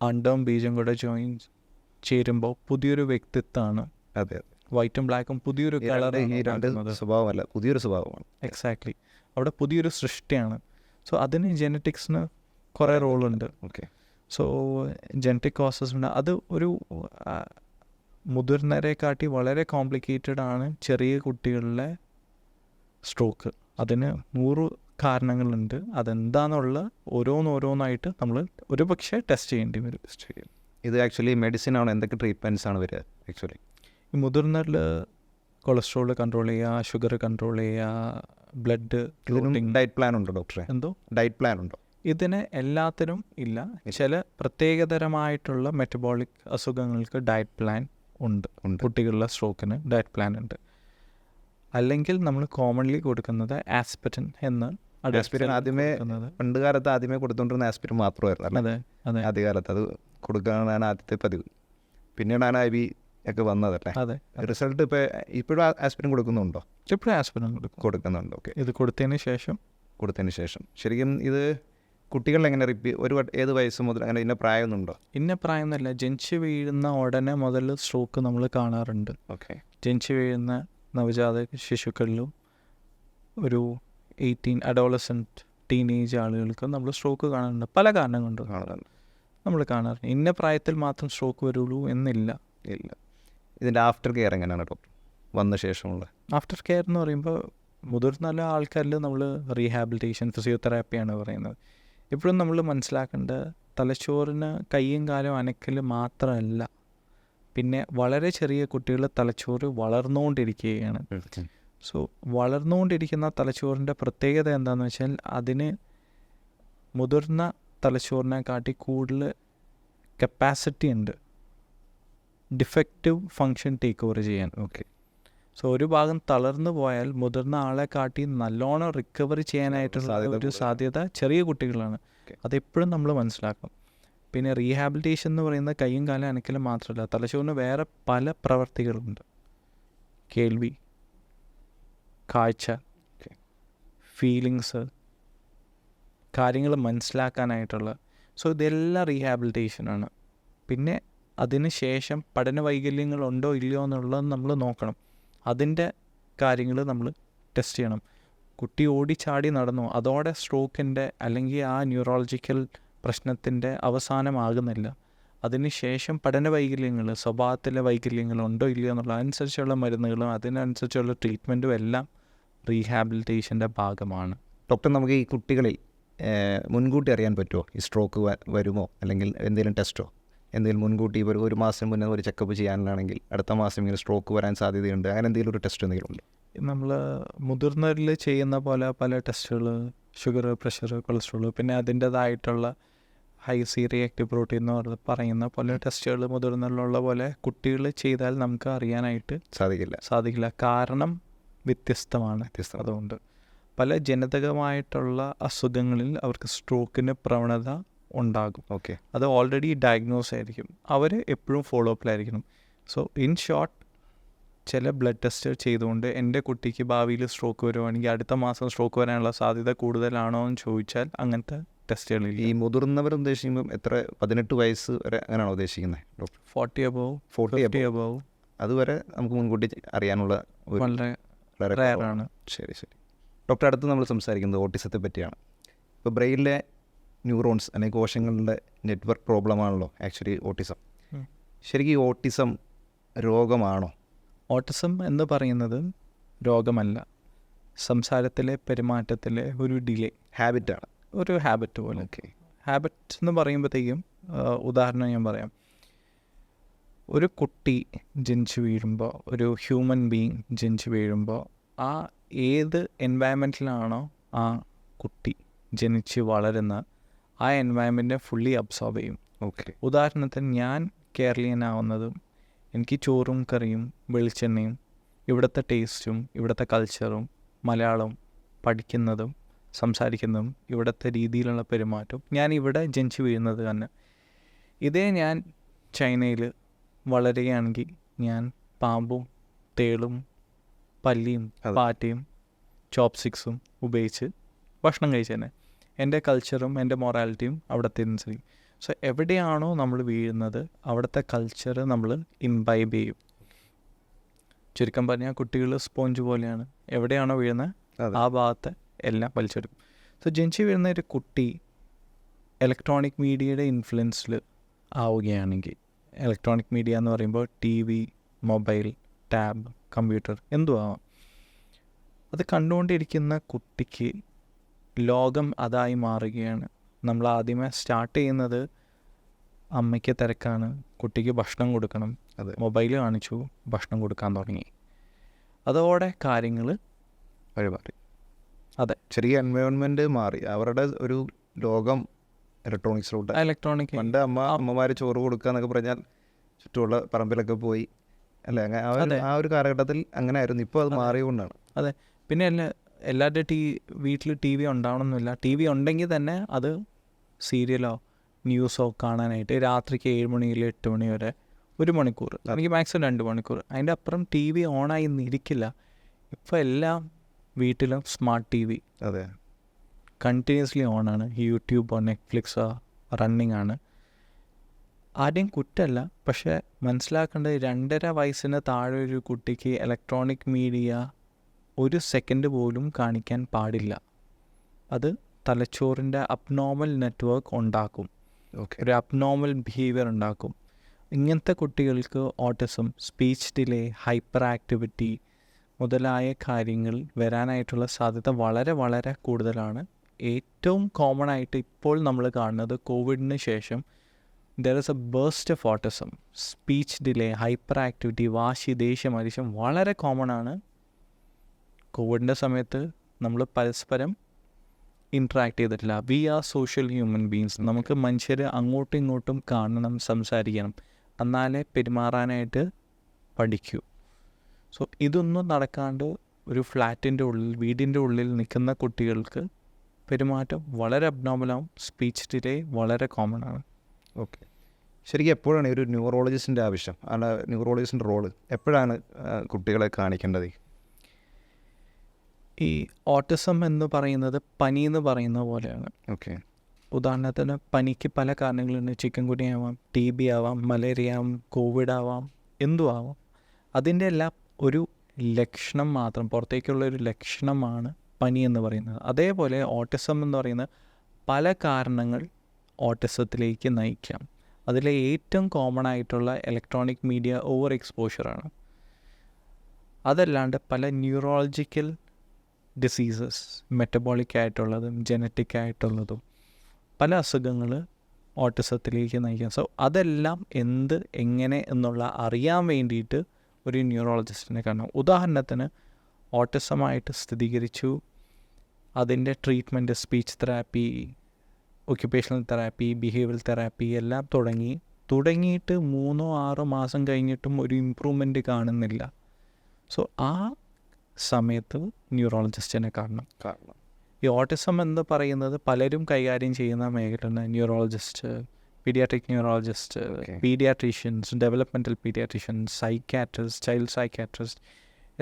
അണ്ടവും ബീജം കൂടെ ചേരുമ്പോൾ പുതിയൊരു വ്യക്തിത്വമാണ്. വൈറ്റും ബ്ലാക്കും പുതിയൊരു കളർ, പുതിയൊരു സ്വഭാവമാണ്. എക്സാക്ട്ലി, അവിടെ പുതിയൊരു സൃഷ്ടിയാണ്. സോ അതിന് ജനറ്റിക്സിന് കുറേ റോളുണ്ട്. സോ ജനറ്റിക് കോസസ് ഉണ്ട്. അത് ഒരു മുതിർന്നവരെക്കാട്ടി വളരെ കോംപ്ലിക്കേറ്റഡ് ആണ് ചെറിയ കുട്ടികളിലെ സ്ട്രോക്ക്. അതിന് 100 കാരണങ്ങളുണ്ട്. അതെന്താണെന്നുള്ള ഓരോന്നായിട്ട് നമ്മൾ ഒരു പക്ഷേ ടെസ്റ്റ് ചെയ്യേണ്ടി വരും. ഇത് ആക്ച്വലി മെഡിസിൻ ആണ്? എന്തൊക്കെ ട്രീറ്റ്മെൻറ്റ്സ് ആണ് വരിക? ആക്ച്വലി ഈ മുതിർന്നവരിൽ കൊളസ്ട്രോൾ കൺട്രോൾ ചെയ്യുക, ഷുഗർ കൺട്രോൾ ചെയ്യുക, ബ്ലഡ് ഡയറ്റ് പ്ലാൻ ഉണ്ടോ ഡോക്ടറെ? എന്തോ ഡയറ്റ് പ്ലാൻ ഉണ്ടോ? ഇതിന് എല്ലാത്തിനും ഇല്ല. ചില പ്രത്യേകതരമായിട്ടുള്ള മെറ്റബോളിക് അസുഖങ്ങൾക്ക് ഡയറ്റ് പ്ലാൻ ഉണ്ട്. കുട്ടികളുടെ സ്ട്രോക്കിന് ഡയറ്റ് പ്ലാൻ ഉണ്ട്. അല്ലെങ്കിൽ നമ്മൾ കോമൺലി കൊടുക്കുന്നത് ആസ്പിരിൻ എന്ന്. ആദ്യമേ പണ്ട് കാലത്ത് ആദ്യമേ കൊടുത്തുകൊണ്ടിരുന്ന ആസ്പിരിൻ മാത്രമായിരുന്നു. അതെ, ആദ്യകാലത്ത് അത് കൊടുക്കാനാണ് ആദ്യത്തെ പതിവ്. പിന്നീടാണ് IV ഒക്കെ വന്നതല്ലേ? അതെ. റിസൾട്ട് ഇപ്പോഴും ആസ്പിരിൻ കൊടുക്കുന്നുണ്ടോ? ഇപ്പോഴും ആസ്പിരിൻ കൊടുക്കുന്നുണ്ട്. ഇത് കൊടുത്തതിന് ശേഷം ശരിക്കും ഇത് കുട്ടികളിൽ എങ്ങനെ ഏത് വയസ്സ് മുതൽ, അങ്ങനെ ഇന്ന പ്രായമൊന്നുണ്ടോ? ഇന്ന പ്രായമൊന്നുമില്ല. ജനിച്ച് വീഴുന്ന ഉടനെ മുതൽ സ്ട്രോക്ക് നമ്മൾ കാണാറുണ്ട്. ജനിച്ച് വീഴുന്ന നവജാത ശിശുക്കളിലും ഒരു 18 അഡോളസെൻറ്റ് ടീനേജ് ആളുകൾക്ക് നമ്മൾ സ്ട്രോക്ക് കാണാറുണ്ട്. പല കാരണം കൊണ്ട് നമ്മൾ കാണാറുണ്ട്. ഇന്ന പ്രായത്തിൽ മാത്രം സ്ട്രോക്ക് വരുള്ളൂ എന്നില്ല. ഇതിൻ്റെ ആഫ്റ്റർ കെയർ എങ്ങനെയാണ് ഡോക്ടർ വന്ന ശേഷമുള്ള? ആഫ്റ്റർ കെയർ എന്ന് പറയുമ്പോൾ മുതിർന്ന ആൾക്കാരിൽ നമ്മൾ റീഹാബിലിറ്റേഷൻ, ഫിസിയോതെറാപ്പിയാണ് പറയുന്നത്. ഇപ്പോഴും നമ്മൾ മനസ്സിലാക്കേണ്ട, തലച്ചോറിന് കയ്യും കാലും അനക്കൽ മാത്രമല്ല, പിന്നെ വളരെ ചെറിയ കുട്ടികളുടെ തലച്ചോറ് വളർന്നുകൊണ്ടിരിക്കുകയാണ്. സോ വളർന്നുകൊണ്ടിരിക്കുന്ന തലച്ചോറിൻ്റെ പ്രത്യേകത എന്താണെന്ന് വെച്ചാൽ അതിന് മുതിർന്ന തലച്ചോറിനെക്കാട്ടി കൂടുതൽ കപ്പാസിറ്റി ഉണ്ട് ഡിഫക്റ്റീവ് ഫങ്ഷൻ ടേക്ക് ഓവർ ചെയ്യാൻ. സോ ഒരു ഭാഗം തളർന്നു പോയാൽ മുതിർന്ന ആളെ കാട്ടി നല്ലോണം റിക്കവറി ചെയ്യാനായിട്ടുള്ള ഒരു സാധ്യത ചെറിയ കുട്ടികളാണ്. അതെപ്പോഴും നമ്മൾ മനസ്സിലാക്കണം. പിന്നെ റീഹാബിലിറ്റേഷൻ എന്ന് പറയുന്ന കയ്യും കാലം അനക്കലും മാത്രമല്ല, തലച്ചോറിന് വേറെ പല പ്രവർത്തികളുണ്ട്. കേൾവി, കാഴ്ച, ഫീലിങ്സ്, കാര്യങ്ങൾ മനസ്സിലാക്കാനായിട്ടുള്ള. സോ ഇതെല്ലാം റീഹാബിലിറ്റേഷനാണ്. പിന്നെ അതിന് ശേഷം പഠന വൈകല്യങ്ങളുണ്ടോ ഇല്ലയോ എന്നുള്ളത് നമ്മൾ നോക്കണം. അതിൻ്റെ കാര്യങ്ങൾ നമ്മൾ ടെസ്റ്റ് ചെയ്യണം. കുട്ടി ഓടിച്ചാടി നടന്നു, അതോടെ സ്ട്രോക്കിൻ്റെ അല്ലെങ്കിൽ ആ ന്യൂറോളജിക്കൽ പ്രശ്നത്തിൻ്റെ അവസാനമാകുന്നില്ല. അതിനുശേഷം പഠന വൈകല്യങ്ങൾ, സ്വഭാവത്തിലെ വൈകല്യങ്ങളുണ്ടോ ഇല്ലയോ എന്നുള്ള അനുസരിച്ചുള്ള മരുന്നുകളും അതിനനുസരിച്ചുള്ള ട്രീറ്റ്മെൻറ്റും എല്ലാം റീഹാബിലിറ്റേഷൻ്റെ ഭാഗമാണ്. ഡോക്ടർ, നമുക്ക് ഈ കുട്ടികളിൽ മുൻകൂട്ടി അറിയാൻ പറ്റുമോ ഈ സ്ട്രോക്ക് വരുമോ, അല്ലെങ്കിൽ എന്തെങ്കിലും ടെസ്റ്റോ എന്തെങ്കിലും മുൻകൂട്ടി ഒരു മാസം മുന്നേ ഒരു ചെക്കപ്പ് ചെയ്യാനാണെങ്കിൽ അടുത്ത മാസം ഇങ്ങനെ സ്ട്രോക്ക് വരാൻ സാധ്യതയുണ്ട്, അങ്ങനെ എന്തെങ്കിലും ഒരു ടെസ്റ്റ് എന്തെങ്കിലും ഉണ്ടോ? നമ്മൾ മുതിർന്നവരിൽ ചെയ്യുന്ന പോലെ പല ടെസ്റ്റുകൾ, ഷുഗർ, പ്രഷർ, കൊളസ്ട്രോൾ, പിന്നെ അതിൻ്റേതായിട്ടുള്ള ഹൈ സി റിയാക്റ്റീവ് പ്രോട്ടീൻ എന്ന് പറയുന്ന പല ടെസ്റ്റുകൾ മുതിർന്നവരിലുള്ള പോലെ കുട്ടികൾ ചെയ്താൽ നമുക്ക് അറിയാനായിട്ട് സാധിക്കില്ല. കാരണം വ്യത്യസ്തമാണ്. അതുകൊണ്ട് പല ജനിതകമായിട്ടുള്ള അസുഖങ്ങളിൽ അവർക്ക് സ്ട്രോക്കിന് പ്രവണത ഉണ്ടാകും. അത് ഓൾറെഡി ഡയഗ്നോസ് ആയിരിക്കും. അവർ എപ്പോഴും ഫോളോ അപ്പിലായിരിക്കണം. സോ ഇൻ ഷോർട്ട്, ചില ബ്ലഡ് ടെസ്റ്റ് ചെയ്തുകൊണ്ട് എൻ്റെ കുട്ടിക്ക് ഭാവിയിൽ സ്ട്രോക്ക് വരുവാണെങ്കിൽ അടുത്ത മാസം സ്ട്രോക്ക് വരാനുള്ള സാധ്യത കൂടുതലാണോ എന്ന് ചോദിച്ചാൽ അങ്ങനത്തെ ടെസ്റ്റുകളിൽ ഈ മുതിർന്നവർ ഉദ്ദേശിക്കുമ്പോൾ എത്ര 18 വയസ്സ് വരെ അങ്ങനെയാണോ ഉദ്ദേശിക്കുന്നത്? 40 above അതുവരെ നമുക്ക് മുൻകൂട്ടി അറിയാനുള്ള വളരെ റയറാണ്. ശരി. ഡോക്ടർ, അടുത്ത് നമ്മൾ സംസാരിക്കുന്നത് ഓട്ടിസത്തെ പറ്റിയാണ്. ഇപ്പോൾ ബ്രെയിനിലെ ന്യൂറോൺസ് അല്ലെങ്കിൽ കോശങ്ങളുടെ നെറ്റ്വർക്ക് പ്രോബ്ലമാണല്ലോ ആക്ച്വലി ഓട്ടിസം. ശരിക്കും ഈ ഓട്ടിസം രോഗമാണോ? ഓട്ടിസം എന്ന് പറയുന്നത് രോഗമല്ല, സംസാരത്തിലെ പെരുമാറ്റത്തിലെ ഒരു ഡിലേ, ഹാബിറ്റാണ്, ഒരു ഹാബിറ്റ് പോലെ. ഹാബിറ്റ് എന്ന് പറയുമ്പോഴത്തേക്കും ഉദാഹരണം ഞാൻ പറയാം. ഒരു കുട്ടി ജനിച്ചു വീഴുമ്പോൾ, ഒരു ഹ്യൂമൻ ബീങ് ജനിച്ചു വീഴുമ്പോൾ, ആ ഏത് എൻവയൺമെൻറ്റിലാണോ ആ കുട്ടി ജനിച്ച് വളരുന്ന ആ എൻവയൺമെൻറ്റിനെ ഫുള്ളി അബ്സോർബ് ചെയ്യും. ഉദാഹരണത്തിന് ഞാൻ കേരളീയനാവുന്നതും എനിക്ക് ചോറും കറിയും വെളിച്ചെണ്ണയും ഇവിടുത്തെ ടേസ്റ്റും ഇവിടുത്തെ കൾച്ചറും മലയാളം പഠിക്കുന്നതും സംസാരിക്കുന്നതും ഇവിടുത്തെ രീതിയിലുള്ള പെരുമാറ്റവും ഞാൻ ഇവിടെ ജനിച്ചു വീഴുന്നത് തന്നെ. ഇതേ ഞാൻ ചൈനയിൽ വളരുകയാണെങ്കിൽ ഞാൻ പാമ്പും തേളും പല്ലിയും പാറ്റയും ചോപ്സ്റ്റിക്സും ഉപയോഗിച്ച് ഭക്ഷണം കഴിച്ചു തന്നെ. എൻ്റെ കൾച്ചറും എൻ്റെ മൊറാലിറ്റിയും അവിടുത്തെ അനുസരിക്കും. സോ എവിടെയാണോ നമ്മൾ വീഴുന്നത് അവിടുത്തെ കൾച്ചർ നമ്മൾ ഇംബൈബ് ചെയ്യും. ചുരുക്കം പറഞ്ഞാൽ കുട്ടികൾ സ്പോഞ്ച് പോലെയാണ്, എവിടെയാണോ വീഴുന്നത് ആ ഭാഗത്തെ എല്ലാം വലിച്ചെടുക്കും. സോ ജനിച്ച് വീഴുന്ന ഒരു കുട്ടി ഇലക്ട്രോണിക് മീഡിയയുടെ ഇൻഫ്ലുവൻസിൽ ആവുകയാണെങ്കിൽ, ഇലക്ട്രോണിക് മീഡിയ എന്ന് പറയുമ്പോൾ TV, മൊബൈൽ, ടാബ്, കമ്പ്യൂട്ടർ എന്തും ആവാം, അത് കണ്ടുകൊണ്ടിരിക്കുന്ന കുട്ടിക്ക് ലോകം അതായി മാറുകയാണ്. നമ്മൾ ആദ്യമേ സ്റ്റാർട്ട് ചെയ്യുന്നത് അമ്മയ്ക്ക് തിരക്കാണ്, കുട്ടിക്ക് ഭക്ഷണം കൊടുക്കണം, മൊബൈൽ കാണിച്ചു, ഭക്ഷണം കൊടുക്കാൻ തുടങ്ങി. അതോടെ കാര്യങ്ങൾ വഴിമാറി. ചെറിയ എൻവയോൺമെൻറ്റ് മാറി, അവരുടെ ഒരു ലോകം ഇലക്ട്രോണിക്. പണ്ട് അമ്മമാർ ചോറ് കൊടുക്കുക എന്നൊക്കെ പറഞ്ഞാൽ ചുറ്റുമുള്ള പറമ്പിലൊക്കെ പോയി അല്ലേ, ആ ഒരു കാലഘട്ടത്തിൽ അങ്ങനെ ആയിരുന്നു. ഇപ്പോൾ അത് മാറിയതുകൊണ്ടാണ്. അതെ. പിന്നെ എല്ലാവരുടെ വീട്ടിൽ TV ഉണ്ടാവണമെന്നില്ല. TV ഉണ്ടെങ്കിൽ തന്നെ അത് സീരിയലോ ന്യൂസോ കാണാനായിട്ട് രാത്രിക്ക് 7 മണി മുതൽ 8 മണി വരെ 1 മണിക്കൂർ, എനിക്ക് മാക്സിമം 2 മണിക്കൂർ. അതിൻ്റെ അപ്പുറം TV ഓണായി ഇരിക്കില്ല. ഇപ്പോൾ എല്ലാം വീട്ടിലും സ്മാർട്ട് TV കണ്ടിന്യൂസ്ലി ഓണാണ്. യൂട്യൂബോ നെറ്റ്ഫ്ലിക്സോ റണ്ണിങ് ആണ്. ആദ്യം കുറ്റമല്ല, പക്ഷേ മനസ്സിലാക്കേണ്ടത് 2.5 വയസ്സിന് താഴെ ഒരു കുട്ടിക്ക് ഇലക്ട്രോണിക് മീഡിയ 1 സെക്കൻഡ് പോലും കാണിക്കാൻ പാടില്ല. അത് തലച്ചോറിൻ്റെ അബ്നോർമൽ നെറ്റ്വർക്ക് ഉണ്ടാക്കും, ഒരു അബ്നോർമൽ ബിഹേവിയർ ഉണ്ടാക്കും. ഇങ്ങനത്തെ കുട്ടികൾക്ക് autism, speech delay, hyper activity മുതലായ കാര്യങ്ങൾ വരാനായിട്ടുള്ള സാധ്യത വളരെ വളരെ കൂടുതലാണ്. ഏറ്റവും കോമൺ ആയിട്ട് ഇപ്പോൾ നമ്മൾ കാണുന്നത് കോവിഡിന് ശേഷം there is a burst of autism, speech delay, hyperactivity, വാശി, ദേഷ്യം, അരിശം വളരെ കോമൺ ആണ്. കോവിഡിൻ്റെ സമയത്ത് നമ്മൾ പരസ്പരം ഇൻട്രാക്ട് ചെയ്തിട്ടില്ല. We are social human beings. നമുക്ക് മനുഷ്യർ അങ്ങോട്ടും ഇങ്ങോട്ടും കാണണം, സംസാരിക്കണം, എന്നാലേ പെരുമാറാനായിട്ട് പഠിക്കൂ. സോ ഇതൊന്നും നടക്കാണ്ട് ഒരു ഫ്ലാറ്റിൻ്റെ ഉള്ളിൽ, വീടിൻ്റെ ഉള്ളിൽ നിൽക്കുന്ന കുട്ടികൾക്ക് പെരുമാറ്റം വളരെ അബ്നോർമലാവും, സ്പീച്ച് ഡിലേ വളരെ കോമൺ ആണ്. ശരിക്കും എപ്പോഴാണ് ഒരു ന്യൂറോളജിസ്റ്റിൻ്റെ ആവശ്യം, ന്യൂറോളജിസ്റ്റിൻ്റെ റോള് എപ്പോഴാണ് കുട്ടികളെ കാണിക്കേണ്ടത്? ഈ ഓട്ടിസം എന്ന് പറയുന്നത് പനി എന്ന് പറയുന്ന പോലെയാണ്. ഉദാഹരണത്തിന് പനിക്ക് പല കാരണങ്ങളുണ്ട്. ചിക്കൻ ഗുനിയ ആവാം, TB ആവാം, മലേറിയ ആവാം, കോവിഡ് ആവാം, എന്തും ആവാം. അതിൻ്റെ എല്ലാം ഒരു ലക്ഷണം മാത്രം, പുറത്തേക്കുള്ളൊരു ലക്ഷണമാണ് പനി എന്ന് പറയുന്നത്. അതേപോലെ ഓട്ടിസം എന്ന് പറയുന്ന പല കാരണങ്ങൾ ഓട്ടിസത്തിലേക്ക് നയിക്കാം. അതിലെ ഏറ്റവും കോമൺ ആയിട്ടുള്ള ഇലക്ട്രോണിക് മീഡിയ ഓവർ എക്സ്പോഷറാണ്. അതല്ലാണ്ട് പല ന്യൂറോളജിക്കൽ ഡിസീസസ്, മെറ്റബോളിക് ആയിട്ടുള്ളതും ജനറ്റിക് ആയിട്ടുള്ളതും പല അസുഖങ്ങൾ ഓട്ടിസത്തിലേക്ക് നയിക്കാം. സോ അതെല്ലാം എങ്ങനെ എന്നുള്ള അറിയാൻ വേണ്ടിയിട്ട് ഒരു ന്യൂറോളജിസ്റ്റിനെ കാണണം. ഉദാഹരണത്തിന് ഓട്ടിസമായിട്ട് സ്ഥിരീകരിച്ചു. അതിൻ്റെ treatment speech therapy, occupational therapy, behavioural therapy എല്ലാം തുടങ്ങിയിട്ട് 3-6 മാസം കഴിഞ്ഞിട്ടും ഒരു ഇമ്പ്രൂവ്മെൻറ്റ് കാണുന്നില്ല. സോ ആ സമയത്ത് ന്യൂറോളജിസ്റ്റിനെ കാണണം. ഈ ഓട്ടിസം എന്ന് പറയുന്നത് പലരും കൈകാര്യം ചെയ്യുന്ന മേഖലയാണ്. Neurologist, paediatric neurologist, paediatricians, developmental paediatricians, psychiatrist, child psychiatrist,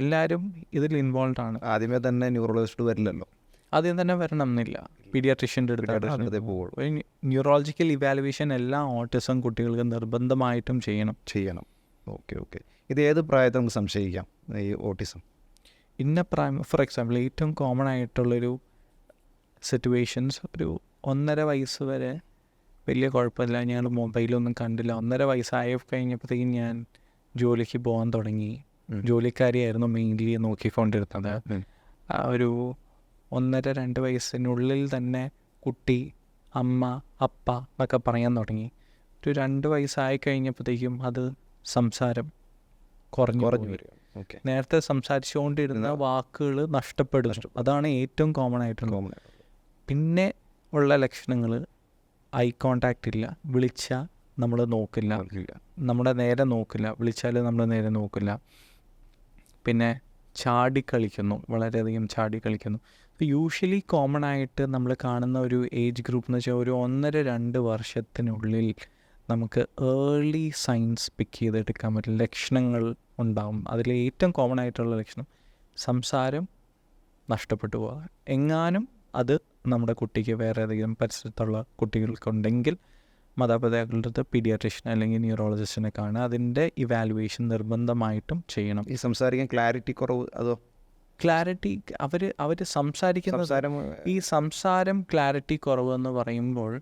എല്ലാവരും ഇതിൽ ഇൻവോൾവ് ആണ്. ആദ്യമേ തന്നെ ന്യൂറോളജിസ്റ്റ് വരില്ലല്ലോ, ആദ്യം തന്നെ വരണം എന്നില്ല. പീഡിയാട്രീഷ്യൻ്റെ അടുത്ത് ന്യൂറോളജിക്കൽ ഇവാലുവേഷൻ എല്ലാ ഓട്ടിസം കുട്ടികൾക്ക് നിർബന്ധമായിട്ടും ചെയ്യണം. ഓക്കെ. ഇത് ഏത് പ്രായത്തിൽ നമുക്ക് സംശയിക്കാം ഈ ഓട്ടിസം? ഇന്ന പ്രായം, ഫോർ എക്സാമ്പിൾ ഏറ്റവും കോമൺ ആയിട്ടുള്ളൊരു സിറ്റുവേഷൻസ്, ഒരു 1.5 വയസ്സ് വരെ വലിയ കുഴപ്പമില്ല, ഞങ്ങൾ മൊബൈലൊന്നും കണ്ടില്ല. 1.5 വയസ്സായ കഴിഞ്ഞപ്പോഴത്തേക്കും ഞാൻ ജോലിക്ക് പോകാൻ തുടങ്ങി. ജോലിക്കാരിയായിരുന്നു മെയിൻലി നോക്കിക്കൊണ്ടിരുന്നത്. ഒരു 1.5-2 വയസ്സിനുള്ളിൽ തന്നെ കുട്ടി അമ്മ അപ്പ എന്നൊക്കെ പറയാൻ തുടങ്ങി. ഒരു 2 വയസ്സായി കഴിഞ്ഞപ്പോഴത്തേക്കും അത് സംസാരം കുറഞ്ഞു വരും. നേരത്തെ സംസാരിച്ചുകൊണ്ടിരുന്ന വാക്കുകൾ നഷ്ടപ്പെടും. അതാണ് ഏറ്റവും കോമൺ ആയിട്ടുള്ളത്. പിന്നെ ഉള്ള ലക്ഷണങ്ങൾ ഐ കോണ്ടാക്റ്റ് ഇല്ല, വിളിച്ചാൽ നമ്മൾ നോക്കില്ല, നമ്മുടെ നേരെ നോക്കില്ല, വിളിച്ചാൽ നമ്മൾ നേരെ നോക്കില്ല. പിന്നെ ചാടിക്കളിക്കുന്നു, വളരെയധികം ചാടിക്കളിക്കുന്നു. യൂഷ്വലി കോമൺ ആയിട്ട് നമ്മൾ കാണുന്ന ഒരു ഏജ് ഗ്രൂപ്പ് എന്ന് വെച്ചാൽ ഒരു 1.5-2 വർഷത്തിനുള്ളിൽ നമുക്ക് ഏർലി സൈൻസ് പിക്ക് ചെയ്തെടുക്കാൻ പറ്റും, ലക്ഷണങ്ങൾ ഉണ്ടാവും. അതിൽ ഏറ്റവും കോമൺ ആയിട്ടുള്ള ലക്ഷണം സംസാരം നഷ്ടപ്പെട്ടു പോകാം. എങ്ങാനും അത് നമ്മുടെ കുട്ടിക്ക് വേറെ ഏതെങ്കിലും പരിസരത്തുള്ള കുട്ടികൾക്കുണ്ടെങ്കിൽ മാതാപിതാക്കളുടെ അടുത്ത് പീഡിയാട്രീഷ്യൻ അല്ലെങ്കിൽ ന്യൂറോളജിസ്റ്റിനെ കാണുക. അതിൻ്റെ ഇവാലുവേഷൻ നിർബന്ധമായിട്ടും ചെയ്യണം. ഈ സംസാരിക്കാൻ ക്ലാരിറ്റി കുറവ്, അതോ ക്ലാരിറ്റി അവർ സംസാരിക്കുന്ന ഈ സംസാരം ക്ലാരിറ്റി കുറവെന്ന് പറയുമ്പോൾ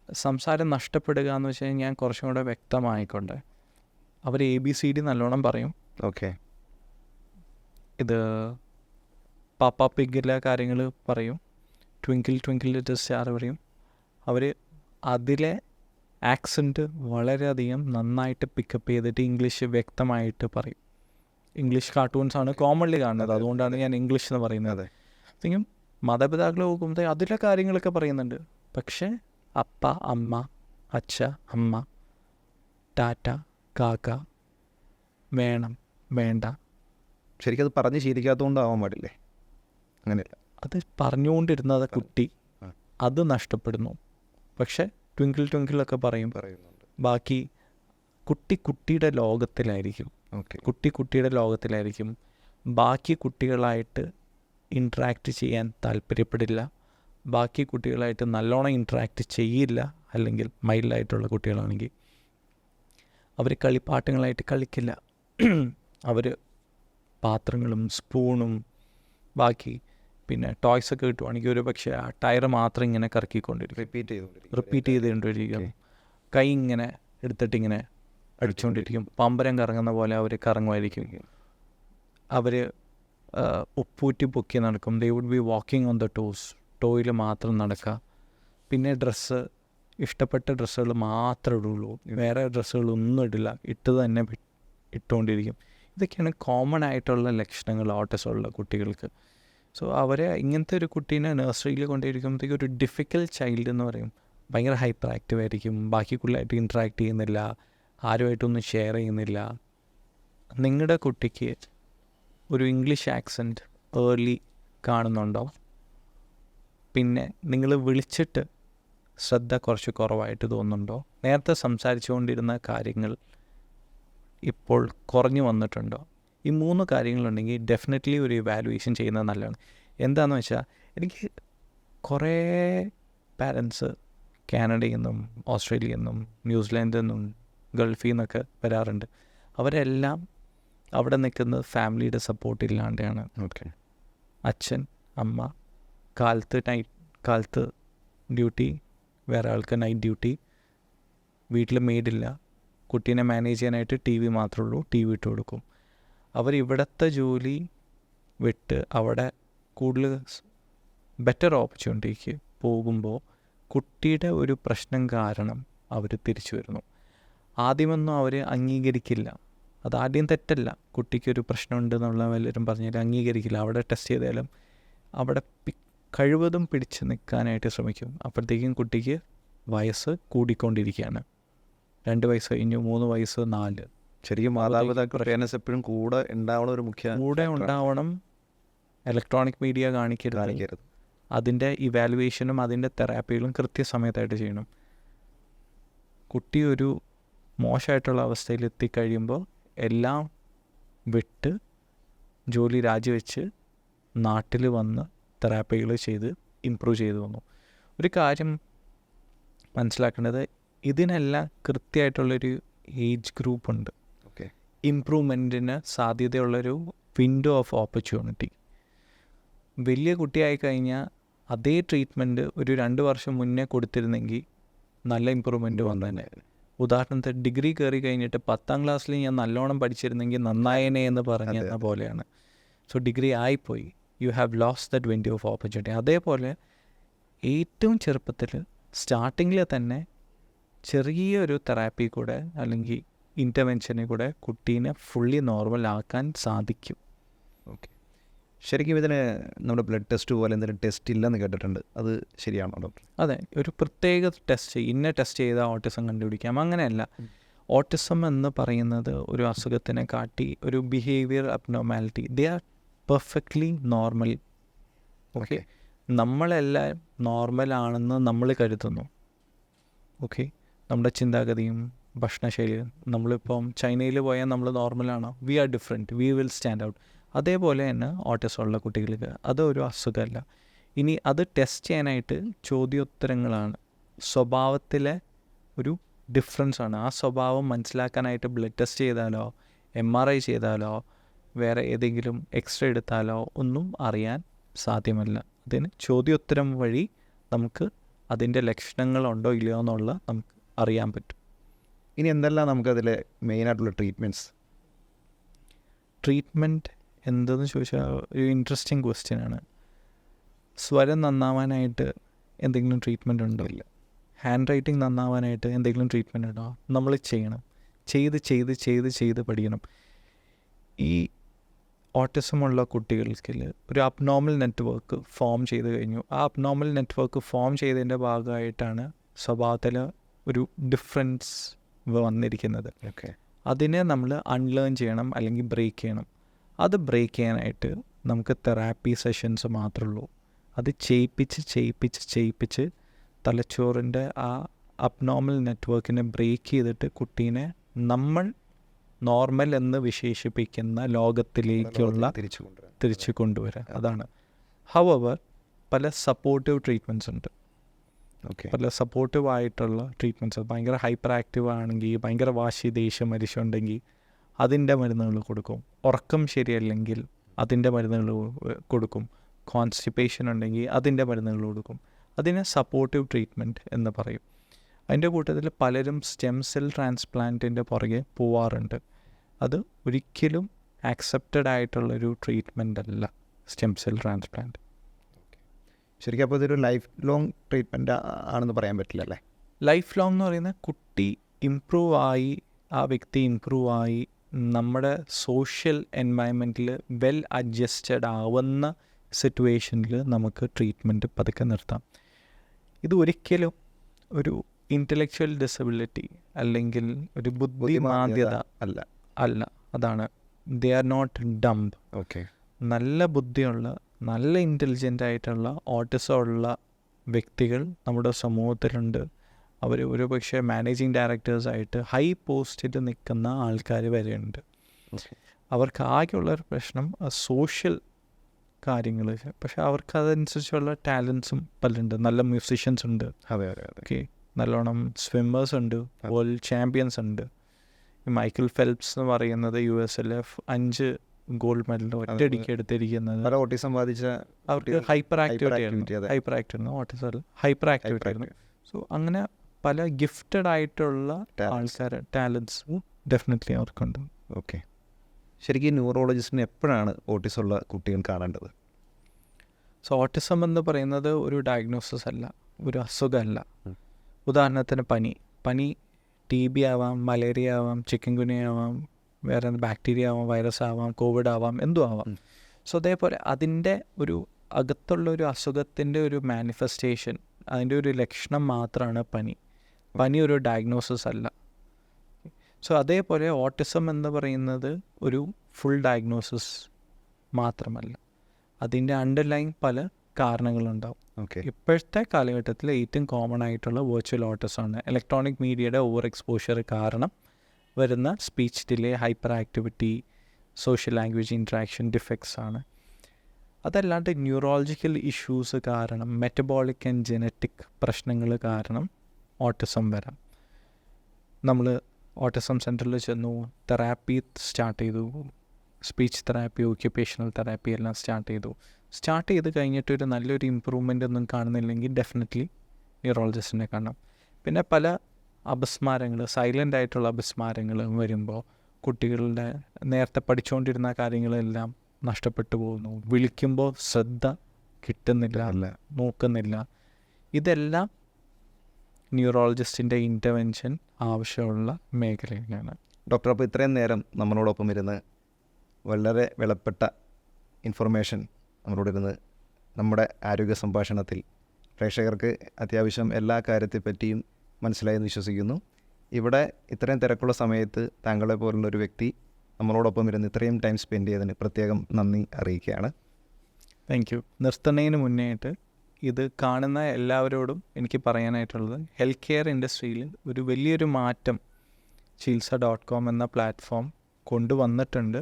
സംസാരം നഷ്ടപ്പെടുക എന്ന് വെച്ച് കഴിഞ്ഞാൽ ഞാൻ കുറച്ചും കൂടെ വ്യക്തമായിക്കൊണ്ട് അവർ ABCD നല്ലോണം പറയും. ഓക്കെ. ഇത് പാപ്പ പിഗിലെ കാര്യങ്ങൾ പറയും, ട്വിങ്കിൾ ട്വിങ്കിൾ ലിറ്റിൽ സ്റ്റാർ പറയും. അവർ അതിലെ ആക്സെൻറ്റ് വളരെയധികം നന്നായിട്ട് പിക്കപ്പ് ചെയ്തിട്ട് ഇംഗ്ലീഷ് വ്യക്തമായിട്ട് പറയും. ഇംഗ്ലീഷ് കാർട്ടൂൺസാണ് കോമൺലി കാണുന്നത്, അതുകൊണ്ടാണ് ഞാൻ ഇംഗ്ലീഷ് എന്ന് പറയുന്നത്. അതെങ്കിലും മാതാപിതാക്കൾ നോക്കുമ്പോൾ അതിലെ കാര്യങ്ങളൊക്കെ പറയുന്നുണ്ട്. പക്ഷേ അപ്പ അമ്മ, അച്ഛ അമ്മ, ടാറ്റ കാക്ക, വേണം വേണ്ട, ശരിക്കും അത് പറഞ്ഞ് ശീലിക്കാത്തതുകൊണ്ടാവാൻ പാടില്ലേ? അങ്ങനെയല്ല, അത് പറഞ്ഞുകൊണ്ടിരുന്നത് കുട്ടി അത് നഷ്ടപ്പെടുന്നു. പക്ഷേ ട്വിങ്കിൾ ട്വിങ്കിളൊക്കെ പറയുന്നുണ്ട്. ബാക്കി കുട്ടിയുടെ ലോകത്തിലായിരിക്കും. കുട്ടിയുടെ ലോകത്തിലായിരിക്കും. ബാക്കി കുട്ടികളായിട്ട് ഇൻട്രാക്റ്റ് ചെയ്യാൻ താല്പര്യപ്പെടില്ല. ബാക്കി കുട്ടികളായിട്ട് നല്ലോണം ഇൻട്രാക്റ്റ് ചെയ്യില്ല. അല്ലെങ്കിൽ മൈൽഡായിട്ടുള്ള കുട്ടികളാണെങ്കിൽ അവർ കളിപ്പാട്ടങ്ങളായിട്ട് കളിക്കില്ല. അവർ പാത്രങ്ങളും സ്പൂണും ബാക്കി പിന്നെ ടോയ്സൊക്കെ കിട്ടുവാണെങ്കിൽ ഒരു പക്ഷേ ആ ടയർ മാത്രം ഇങ്ങനെ കറക്കിക്കൊണ്ടിരിക്കും, റിപ്പീറ്റ് ചെയ്തുകൊണ്ടിരിക്കും. കൈ ഇങ്ങനെ എടുത്തിട്ടിങ്ങനെ അടിച്ചുകൊണ്ടിരിക്കും. പമ്പരം കറങ്ങുന്ന പോലെ അവർ കറങ്ങുമായിരിക്കും. അവർ ഉപ്പൂറ്റി പൊക്കി നടക്കും. They would be walking on the toes. ടോയിൽ മാത്രം നടക്കുക. പിന്നെ ഡ്രസ്സ്, ഇഷ്ടപ്പെട്ട ഡ്രസ്സുകൾ മാത്രമേ ഇടുള്ളൂ, വേറെ ഡ്രസ്സുകളൊന്നും ഇടില്ല, തന്നെ ഇട്ടുകൊണ്ടിരിക്കും. ഇതൊക്കെയാണ് കോമൺ ആയിട്ടുള്ള ലക്ഷണങ്ങൾ ഓട്ടിസമുള്ള കുട്ടികൾക്ക്. സോ അവരെ ഇങ്ങനത്തെ ഒരു കുട്ടീനെ നഴ്സറിയിൽ കൊണ്ടിരിക്കുമ്പോഴത്തേക്ക് ഒരു ഡിഫിക്കൽട്ട് ചൈൽഡ് എന്ന് പറയും. ഭയങ്കര ഹൈപ്പർ ആക്റ്റീവ് ആയിരിക്കും, ബാക്കി കുട്ടികളായിട്ട് ഇൻട്രാക്ട് ചെയ്യുന്നില്ല, ആരുമായിട്ടൊന്നും ഷെയർ ചെയ്യുന്നില്ല. നിങ്ങളുടെ കുട്ടിക്ക് ഒരു ഇംഗ്ലീഷ് ആക്സെൻറ്റ് ഏർലി കാണുന്നുണ്ടോ? പിന്നെ നിങ്ങൾ വിളിച്ചിട്ട് ശ്രദ്ധ കുറച്ച് കുറവായിട്ട് തോന്നുന്നുണ്ടോ? നേരത്തെ സംസാരിച്ചുകൊണ്ടിരുന്ന കാര്യങ്ങൾ ഇപ്പോൾ കുറഞ്ഞു വന്നിട്ടുണ്ടോ? ഈ 3 കാര്യങ്ങളുണ്ടെങ്കിൽ ഡെഫിനറ്റ്ലി ഒരു ഇവാലുവേഷൻ ചെയ്യുന്നത് നല്ലതാണ്. എന്താണെന്ന് വെച്ചാൽ എനിക്ക് കുറേ പാരൻസ് കാനഡയിൽ നിന്നും ഓസ്ട്രേലിയയിൽ നിന്നും ന്യൂസിലാൻഡിൽ നിന്നും ഗൾഫിൽ നിന്നൊക്കെ വരാറുണ്ട്. അവരെല്ലാം അവിടെ നിൽക്കുന്നത് ഫാമിലിയുടെ സപ്പോർട്ട് ഇല്ലാണ്ടാണ്. അച്ഛൻ അമ്മ കാലത്ത് ഡ്യൂട്ടി, വേറെ ആൾക്ക് നൈറ്റ് ഡ്യൂട്ടി, വീട്ടിൽ മെയ്ഡില്ല, കുട്ടീനെ മാനേജ് ചെയ്യാനായിട്ട് TV മാത്രമേ ഉള്ളൂ, TV ഇട്ട് കൊടുക്കും. അവരിവിടുത്തെ ജോലി വിട്ട് അവിടെ കൂടുതൽ ബെറ്റർ ഓപ്പർച്യൂണിറ്റിക്ക് പോകുമ്പോൾ കുട്ടിയുടെ ഒരു പ്രശ്നം കാരണം അവർ തിരിച്ചു വരുന്നു. ആദ്യമൊന്നും അവർ അംഗീകരിക്കില്ല. അത് ആദ്യം തെറ്റല്ല. കുട്ടിക്കൊരു പ്രശ്നമുണ്ട് എന്നുള്ള വല്ലവരും പറഞ്ഞാൽ അംഗീകരിക്കില്ല. അവിടെ ടെസ്റ്റ് ചെയ്താലും അവിടെ കഴിവതും പിടിച്ച് നിൽക്കാനായിട്ട് ശ്രമിക്കും. അപ്പോഴത്തേക്കും കുട്ടിക്ക് വയസ്സ് കൂടിക്കൊണ്ടിരിക്കുകയാണ്. 2 വയസ്സ് കഴിഞ്ഞു, 3 വയസ്സ്, 4. ശരിക്കും മാതാപിതാക്കൾ പേരൻസ് എപ്പോഴും കൂടെ ഉണ്ടാവണ ഒരു മുഖ്യ കൂടെ ഉണ്ടാവണം. ഇലക്ട്രോണിക് മീഡിയ കാണിക്കരുത്. അതിൻ്റെ ഇവാലുവേഷനും അതിൻ്റെ തെറാപ്പികളും കൃത്യസമയത്തായിട്ട് ചെയ്യണം. കുട്ടി ഒരു മോശമായിട്ടുള്ള അവസ്ഥയിൽ എത്തിക്കഴിയുമ്പോൾ എല്ലാം വിട്ട് ജോലി രാജിവെച്ച് നാട്ടിൽ വന്ന് തെറാപ്പികൾ ചെയ്ത് ഇമ്പ്രൂവ് ചെയ്തു വന്നു. ഒരു കാര്യം മനസ്സിലാക്കേണ്ടത്, ഇതിനെല്ലാം കൃത്യമായിട്ടുള്ളൊരു ഏജ് ഗ്രൂപ്പുണ്ട്. ഇമ്പ്രൂവ്മെൻറ്റിന് സാധ്യതയുള്ളൊരു വിൻഡോ ഓഫ് ഓപ്പർച്യൂണിറ്റി. വലിയ കുട്ടിയായി കഴിഞ്ഞാൽ അതേ ട്രീറ്റ്മെൻറ്റ് ഒരു 2 വർഷം മുന്നേ കൊടുത്തിരുന്നെങ്കിൽ നല്ല ഇമ്പ്രൂവ്മെൻറ്റ് വന്നതന്നെ. ഉദാഹരണത്തിന് ഡിഗ്രി കയറി കഴിഞ്ഞിട്ട് 10ാം ക്ലാസ്സിൽ ഞാൻ നല്ലോണം പഠിച്ചിരുന്നെങ്കിൽ നന്നായനെ എന്ന് പറഞ്ഞ പോലെയാണ്. സോ ഡിഗ്രി ആയിപ്പോയി, you have lost that window of opportunity. അതേപോലെ ഏറ്റവും ചെറുപ്പത്തിൽ സ്റ്റാർട്ടിങ്ങിൽ തന്നെ ചെറിയൊരു തെറാപ്പി കൂടെ അല്ലെങ്കിൽ ഇൻ്റർവെൻഷനെ കൂടെ കുട്ടീനെ ഫുള്ളി നോർമൽ ആക്കാൻ സാധിക്കും. ഓക്കെ. ശരിക്കും ഇതിന് നമ്മുടെ ബ്ലഡ് ടെസ്റ്റ് പോലെ എന്തെങ്കിലും ടെസ്റ്റ് ഇല്ലെന്ന് കേട്ടിട്ടുണ്ട്. അത് ശരിയാണോ ഡോക്ടർ? അതെ, ഒരു പ്രത്യേക ടെസ്റ്റ്, ഇന്ന ടെസ്റ്റ് ചെയ്താൽ ഓട്ടിസം കണ്ടുപിടിക്കാം, അങ്ങനെയല്ല. ഓട്ടിസം എന്ന് പറയുന്നത് ഒരു അസുഖത്തിനെ കാട്ടി ഒരു behaviour abnormality. They are perfectly normal. Okay, നമ്മളെല്ലാം നോർമലാണെന്ന് നമ്മൾ കരുതുന്നു. ഓക്കെ, നമ്മുടെ ചിന്താഗതിയും ഭക്ഷണശൈലിയും. നമ്മളിപ്പം ചൈനയിൽ പോയാൽ നമ്മൾ നോർമലാണോ? We are different, we will stand out. അതേപോലെ തന്നെ ഓട്ടിസം ഉള്ള കുട്ടികൾക്ക് അതൊരു അസുഖമല്ല. ഇനി അത് ടെസ്റ്റ് ചെയ്യാനായിട്ട് ചോദ്യോത്തരങ്ങളാണ്, സ്വഭാവത്തിലെ ഒരു ഡിഫറൻസ് ആണ്. ആ സ്വഭാവം മനസ്സിലാക്കാനായിട്ട് ബ്ലഡ് ടെസ്റ്റ് ചെയ്താലോ MRI ചെയ്താലോ വേറെ ഏതെങ്കിലും എക്സ്റേ എടുത്താലോ ഒന്നും അറിയാൻ സാധ്യമല്ല. അതിന് ചോദ്യോത്തരം വഴി നമുക്ക് അതിൻ്റെ ലക്ഷണങ്ങളുണ്ടോ ഇല്ലയോ എന്നുള്ള നമുക്ക് അറിയാൻ പറ്റും. ഇനി എന്തെല്ലാം നമുക്കതിൽ മെയിനായിട്ടുള്ള ട്രീറ്റ്മെൻറ്റ് എന്തെന്ന് ചോദിച്ചാൽ ഒരു ഇൻട്രസ്റ്റിംഗ് ക്വസ്റ്റ്യൻ ആണ്. സ്വരം നന്നാവാനായിട്ട് എന്തെങ്കിലും ട്രീറ്റ്മെൻറ്റ് ഉണ്ടോ? ഇല്ല. ഹാൻഡ് റൈറ്റിംഗ് നന്നാവാനായിട്ട് എന്തെങ്കിലും ട്രീറ്റ്മെൻറ്റ് ഉണ്ടോ? നമ്മൾ ചെയ്യണം. ചെയ്ത് പഠിക്കണം. ഈ ഓട്ടിസമുള്ള കുട്ടികൾക്ക് ഒരു അബ്നോർമൽ നെറ്റ്വർക്ക് ഫോം ചെയ്ത് കഴിഞ്ഞു. ആ അബ്നോർമൽ നെറ്റ്വർക്ക് ഫോം ചെയ്തതിൻ്റെ ഭാഗമായിട്ടാണ് സ്വഭാവത്തിൽ ഒരു ഡിഫറൻസ് വന്നിരിക്കുന്നത്. അതിനെ നമ്മൾ അൺലേൺ ചെയ്യണം അല്ലെങ്കിൽ ബ്രേക്ക് ചെയ്യണം. അത് ബ്രേക്ക് ചെയ്യാനായിട്ട് നമുക്ക് തെറാപ്പി സെഷൻസ് മാത്രമേ ഉള്ളൂ. അത് ചെയ്യിപ്പിച്ച് തലച്ചോറിൻ്റെ ആ അബ്നോർമൽ നെറ്റ്വർക്കിനെ ബ്രേക്ക് ചെയ്തിട്ട് കുട്ടീനെ നമ്മൾ നോർമൽ എന്ന് വിശേഷിപ്പിക്കുന്ന ലോകത്തിലേക്കുള്ള തിരിച്ചു കൊണ്ടുവരാം. അതാണ്. ഹൗവർ പല സപ്പോർട്ടീവ് ട്രീറ്റ്മെൻറ്റ്സ് ഉണ്ട്. പല സപ്പോർട്ടീവ് ആയിട്ടുള്ള ട്രീറ്റ്മെൻറ്റ്സ്. ഭയങ്കര ഹൈപ്പർ ആക്റ്റീവ് ആണെങ്കിൽ, ഭയങ്കര വാശി, ദേഷ്യം, മരിച്ചുണ്ടെങ്കിൽ അതിൻ്റെ മരുന്നുകൾ കൊടുക്കും. ഉറക്കം ശരിയല്ലെങ്കിൽ അതിൻ്റെ മരുന്നുകൾ കൊടുക്കും. കോൺസ്റ്റിപ്പേഷൻ ഉണ്ടെങ്കിൽ അതിൻ്റെ മരുന്നുകൾ കൊടുക്കും. അതിനെ സപ്പോർട്ടീവ് ട്രീറ്റ്മെൻറ്റ് എന്ന് പറയും. അതിൻ്റെ കൂട്ടത്തിൽ പലരും സ്റ്റെം സെൽ ട്രാൻസ്പ്ലാന്റിൻ്റെ പുറകെ പോവാറുണ്ട്. അത് ഒരിക്കലും ആക്സെപ്റ്റഡ് ആയിട്ടുള്ളൊരു ട്രീറ്റ്മെൻ്റ് അല്ല സ്റ്റെം സെൽ ട്രാൻസ്പ്ലാന്റ്. ശരിക്കും അപ്പോൾ ഇതൊരു ലൈഫ് ലോങ് ട്രീറ്റ്മെൻറ്റ് ആണെന്ന് പറയാൻ പറ്റില്ല അല്ലേ? ലൈഫ് ലോങ് എന്ന് പറയുന്ന കുട്ടി ഇമ്പ്രൂവ് ആയി, ആ വ്യക്തി ഇമ്പ്രൂവ് ആയി, നമ്മുടെ സോഷ്യൽ എൻവയൺമെൻറ്റിൽ വെൽ അഡ്ജസ്റ്റഡ് ആവുന്ന സിറ്റുവേഷനിൽ നമുക്ക് ട്രീറ്റ്മെൻറ്റ് പതുക്കെ നിർത്താം. ഇത് ഒരിക്കലും ഒരു ഇൻ്റലക്ച്വൽ ഡിസബിലിറ്റി അല്ലെങ്കിൽ ഒരു ബുദ്ധിമാന്ദ്യത അല്ല. അതാണ്. They are not dumb. നല്ല ബുദ്ധിയുള്ള, നല്ല ഇൻ്റലിജൻ്റ് ആയിട്ടുള്ള ഓട്ടിസം ഉള്ള വ്യക്തികൾ നമ്മുടെ സമൂഹത്തിലുണ്ട്. അവർ ഒരുപക്ഷെ മാനേജിങ് ഡയറക്ടേഴ്സായിട്ട് ഹൈ പോസ്റ്റിൽ നിൽക്കുന്ന ആൾക്കാർ വരെയുണ്ട്. അവർക്ക് ആകെയുള്ളൊരു പ്രശ്നം സോഷ്യൽ കാര്യങ്ങൾ. പക്ഷെ അവർക്ക് അതനുസരിച്ചുള്ള ടാലൻസും പലരുണ്ട്. നല്ല മ്യൂസിഷ്യൻസ് ഉണ്ട്. ഓക്കെ, നല്ലോണം സ്വിമ്മേഴ്സ് ഉണ്ട്, വേൾഡ് ചാമ്പ്യൻസ് ഉണ്ട്. മൈക്കിൾ ഫെൽപ്സ് എന്ന് പറയുന്നത് US-ൽ 5 ഗോൾഡ് മെഡൽ ഒറ്റയടിക്ക് എടുത്തിരിക്കുന്നത്. ഓട്ടിസം ബാധിച്ച അവർക്ക് ഹൈപ്പർ ആക്ടിവിറ്റി ആയിരുന്നു. ഓട്ടിസം ഹൈപ്പർ ആക്ടിവിറ്റി ആയിരുന്നു. സോ അങ്ങനെ പല ഗിഫ്റ്റഡ് ആയിട്ടുള്ള ആൾക്കാർ, ടാലൻസ് ഡെഫിനറ്റ്ലി അവർക്കുണ്ട്. ഓക്കെ. ശരിക്കും ന്യൂറോളജിസ്റ്റിന് എപ്പോഴാണ് ഓട്ടിസം ഉള്ള കുട്ടികൾ കാണേണ്ടത്? സോ ഓട്ടിസം എന്ന് പറയുന്നത് ഒരു ഡയഗ്നോസിസ് അല്ല, ഒരു അസുഖമല്ല. ഉദാഹരണത്തിന് പനി TB ആവാം, മലേറിയ ആവാം, ചിക്കൻ ഗുനിയ ആവാം, വേറെ ബാക്ടീരിയ ആവാം, വൈറസ് ആവാം, കോവിഡ് ആവാം, എന്തും ആവാം. സോ അതേപോലെ അതിൻ്റെ ഒരു അകത്തുള്ള ഒരു അസുഖത്തിൻ്റെ ഒരു മാനിഫെസ്റ്റേഷൻ, അതിൻ്റെ ഒരു ലക്ഷണം മാത്രമാണ് പനി. പനി ഒരു ഡയഗ്നോസിസ് അല്ല. സോ അതേപോലെ ഓട്ടിസം എന്ന് പറയുന്നത് ഒരു ഫുൾ ഡയഗ്നോസിസ് മാത്രമല്ല, അതിൻ്റെ അണ്ടർലൈൻ പല കാരണങ്ങളുണ്ടാവും. ഓക്കെ. ഇപ്പോഴത്തെ കാലഘട്ടത്തിൽ ഏറ്റവും കോമൺ ആയിട്ടുള്ള വെർച്വൽ ഓട്ടിസമാണ്. ഇലക്ട്രോണിക് മീഡിയയുടെ ഓവർ എക്സ്പോഷർ കാരണം വരുന്ന speech delay, hyper activity, social language interaction defects ആണ്. അതല്ലാണ്ട് ന്യൂറോളജിക്കൽ ഇഷ്യൂസ് കാരണം, മെറ്റബോളിക് ആൻഡ് ജനറ്റിക് പ്രശ്നങ്ങൾ കാരണം ഓട്ടിസം വരാം. നമ്മൾ ഓട്ടിസം സെൻറ്ററിൽ ചെന്നു, തെറാപ്പി സ്റ്റാർട്ട് ചെയ്തു, സ്പീച്ച് തെറാപ്പി, ഓക്യുപ്പേഷണൽ തെറാപ്പി എല്ലാം സ്റ്റാർട്ട് ചെയ്ത് കഴിഞ്ഞിട്ട് ഒരു നല്ലൊരു ഇമ്പ്രൂവ്മെൻ്റ് ഒന്നും കാണുന്നില്ലെങ്കിൽ ഡെഫിനറ്റ്ലി ന്യൂറോളജിസ്റ്റിനെ കാണണം. പിന്നെ പല അപസ്മാരങ്ങൾ, സൈലൻ്റ് ആയിട്ടുള്ള അപസ്മാരങ്ങൾ വരുമ്പോൾ കുട്ടികളുടെ നേരത്തെ പഠിച്ചുകൊണ്ടിരുന്ന കാര്യങ്ങളെല്ലാം നഷ്ടപ്പെട്ടു പോകുന്നു. വിളിക്കുമ്പോൾ ശ്രദ്ധ കിട്ടുന്നില്ല, നോക്കുന്നില്ല. ഇതെല്ലാം ന്യൂറോളജിസ്റ്റിൻ്റെ ഇൻ്റർവെൻഷൻ ആവശ്യമുള്ള മേഖലയിലാണ്. ഡോക്ടർ, അപ്പോൾ ഇത്രയും നേരം നമ്മളോടൊപ്പം ഇരുന്ന് വളരെ വിലപ്പെട്ട ഇൻഫർമേഷൻ നമ്മളോട് ഇരുന്ന് നമ്മുടെ ആരോഗ്യ സംഭാഷണത്തിൽ പ്രേക്ഷകർക്ക് അത്യാവശ്യം എല്ലാ കാര്യത്തെപ്പറ്റിയും മനസ്സിലായെന്ന് വിശ്വസിക്കുന്നു. ഇവിടെ ഇത്രയും തിരക്കുള്ള സമയത്ത് താങ്കളെ പോലുള്ളൊരു വ്യക്തി നമ്മളോടൊപ്പം ഇരുന്ന് ഇത്രയും ടൈം സ്പെൻഡ് ചെയ്തതിന് പ്രത്യേകം നന്ദി അറിയിക്കുകയാണ്. Thank you. നിർത്തുന്നതിന് മുന്നേയായിട്ട് ഇത് കാണുന്ന എല്ലാവരോടും എനിക്ക് പറയാനായിട്ടുള്ളത്, ഹെൽത്ത് കെയർ ഇൻഡസ്ട്രിയിൽ ഒരു വലിയൊരു മാറ്റം ചികിത്സ.com എന്ന പ്ലാറ്റ്ഫോം കൊണ്ടുവന്നിട്ടുണ്ട്.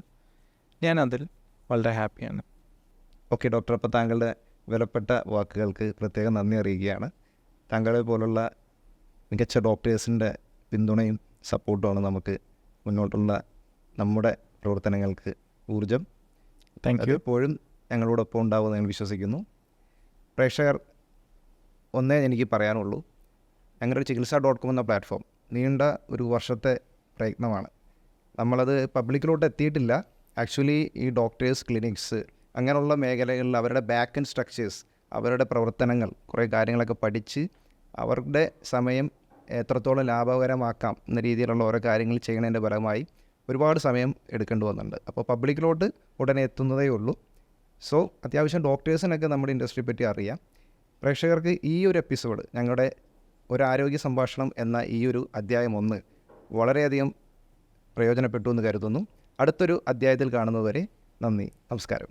ഞാനതിൽ വളരെ ഹാപ്പിയാണ്. ഓക്കെ ഡോക്ടർ, അപ്പോൾ താങ്കളുടെ വിലപ്പെട്ട വാക്കുകൾക്ക് പ്രത്യേകം നന്ദി അറിയിക്കുകയാണ്. താങ്കളെ പോലുള്ള മികച്ച ഡോക്ടേഴ്സിൻ്റെ പിന്തുണയും സപ്പോർട്ടുമാണ് നമുക്ക് മുന്നോട്ടുള്ള നമ്മുടെ പ്രവർത്തനങ്ങൾക്ക് ഊർജം. Thank you. എപ്പോഴും ഞങ്ങളോടൊപ്പം ഉണ്ടാവുമെന്ന് ഞാൻ വിശ്വസിക്കുന്നു. പ്രേക്ഷകർ, ഒന്നേ എനിക്ക് പറയാനുള്ളൂ, ഞങ്ങളുടെ ചികിത്സ.com എന്ന പ്ലാറ്റ്ഫോം നീണ്ട ഒരു വർഷത്തെ പ്രയത്നമാണ്. നമ്മളത് പബ്ലിക്കിലോട്ട് എത്തിയിട്ടില്ല. ആക്ച്വലി ഈ ഡോക്ടേഴ്സ്, ക്ലിനിക്സ്, അങ്ങനെയുള്ള മേഖലകളിൽ അവരുടെ ബാക്ക് ആൻഡ് സ്ട്രക്ചേഴ്സ്, അവരുടെ പ്രവർത്തനങ്ങൾ, കുറേ കാര്യങ്ങളൊക്കെ പഠിച്ച് അവരുടെ സമയം എത്രത്തോളം ലാഭകരമാക്കാം എന്ന രീതിയിലുള്ള ഓരോ കാര്യങ്ങൾ ചെയ്യുന്നതിൻ്റെ ഫലമായി ഒരുപാട് സമയം എടുക്കേണ്ടി വന്നിട്ടുണ്ട്. അപ്പോൾ പബ്ലിക്കിലോട്ട് ഉടനെ എത്തുന്നതേ ഉള്ളൂ. സോ അത്യാവശ്യം ഡോക്ടേഴ്സിനൊക്കെ നമ്മുടെ ഇൻഡസ്ട്രിയെ പറ്റി അറിയാം. പ്രേക്ഷകർക്ക് ഈ ഒരു എപ്പിസോഡ്, ഞങ്ങളുടെ ഒരു ആരോഗ്യ സംഭാഷണം എന്ന ഈ ഒരു അധ്യായം 1 വളരെയധികം പ്രയോജനപ്പെട്ടു എന്ന് കരുതുന്നു. അടുത്തൊരു അധ്യായത്തിൽ കാണുന്നതുവരെ നന്ദി, നമസ്കാരം.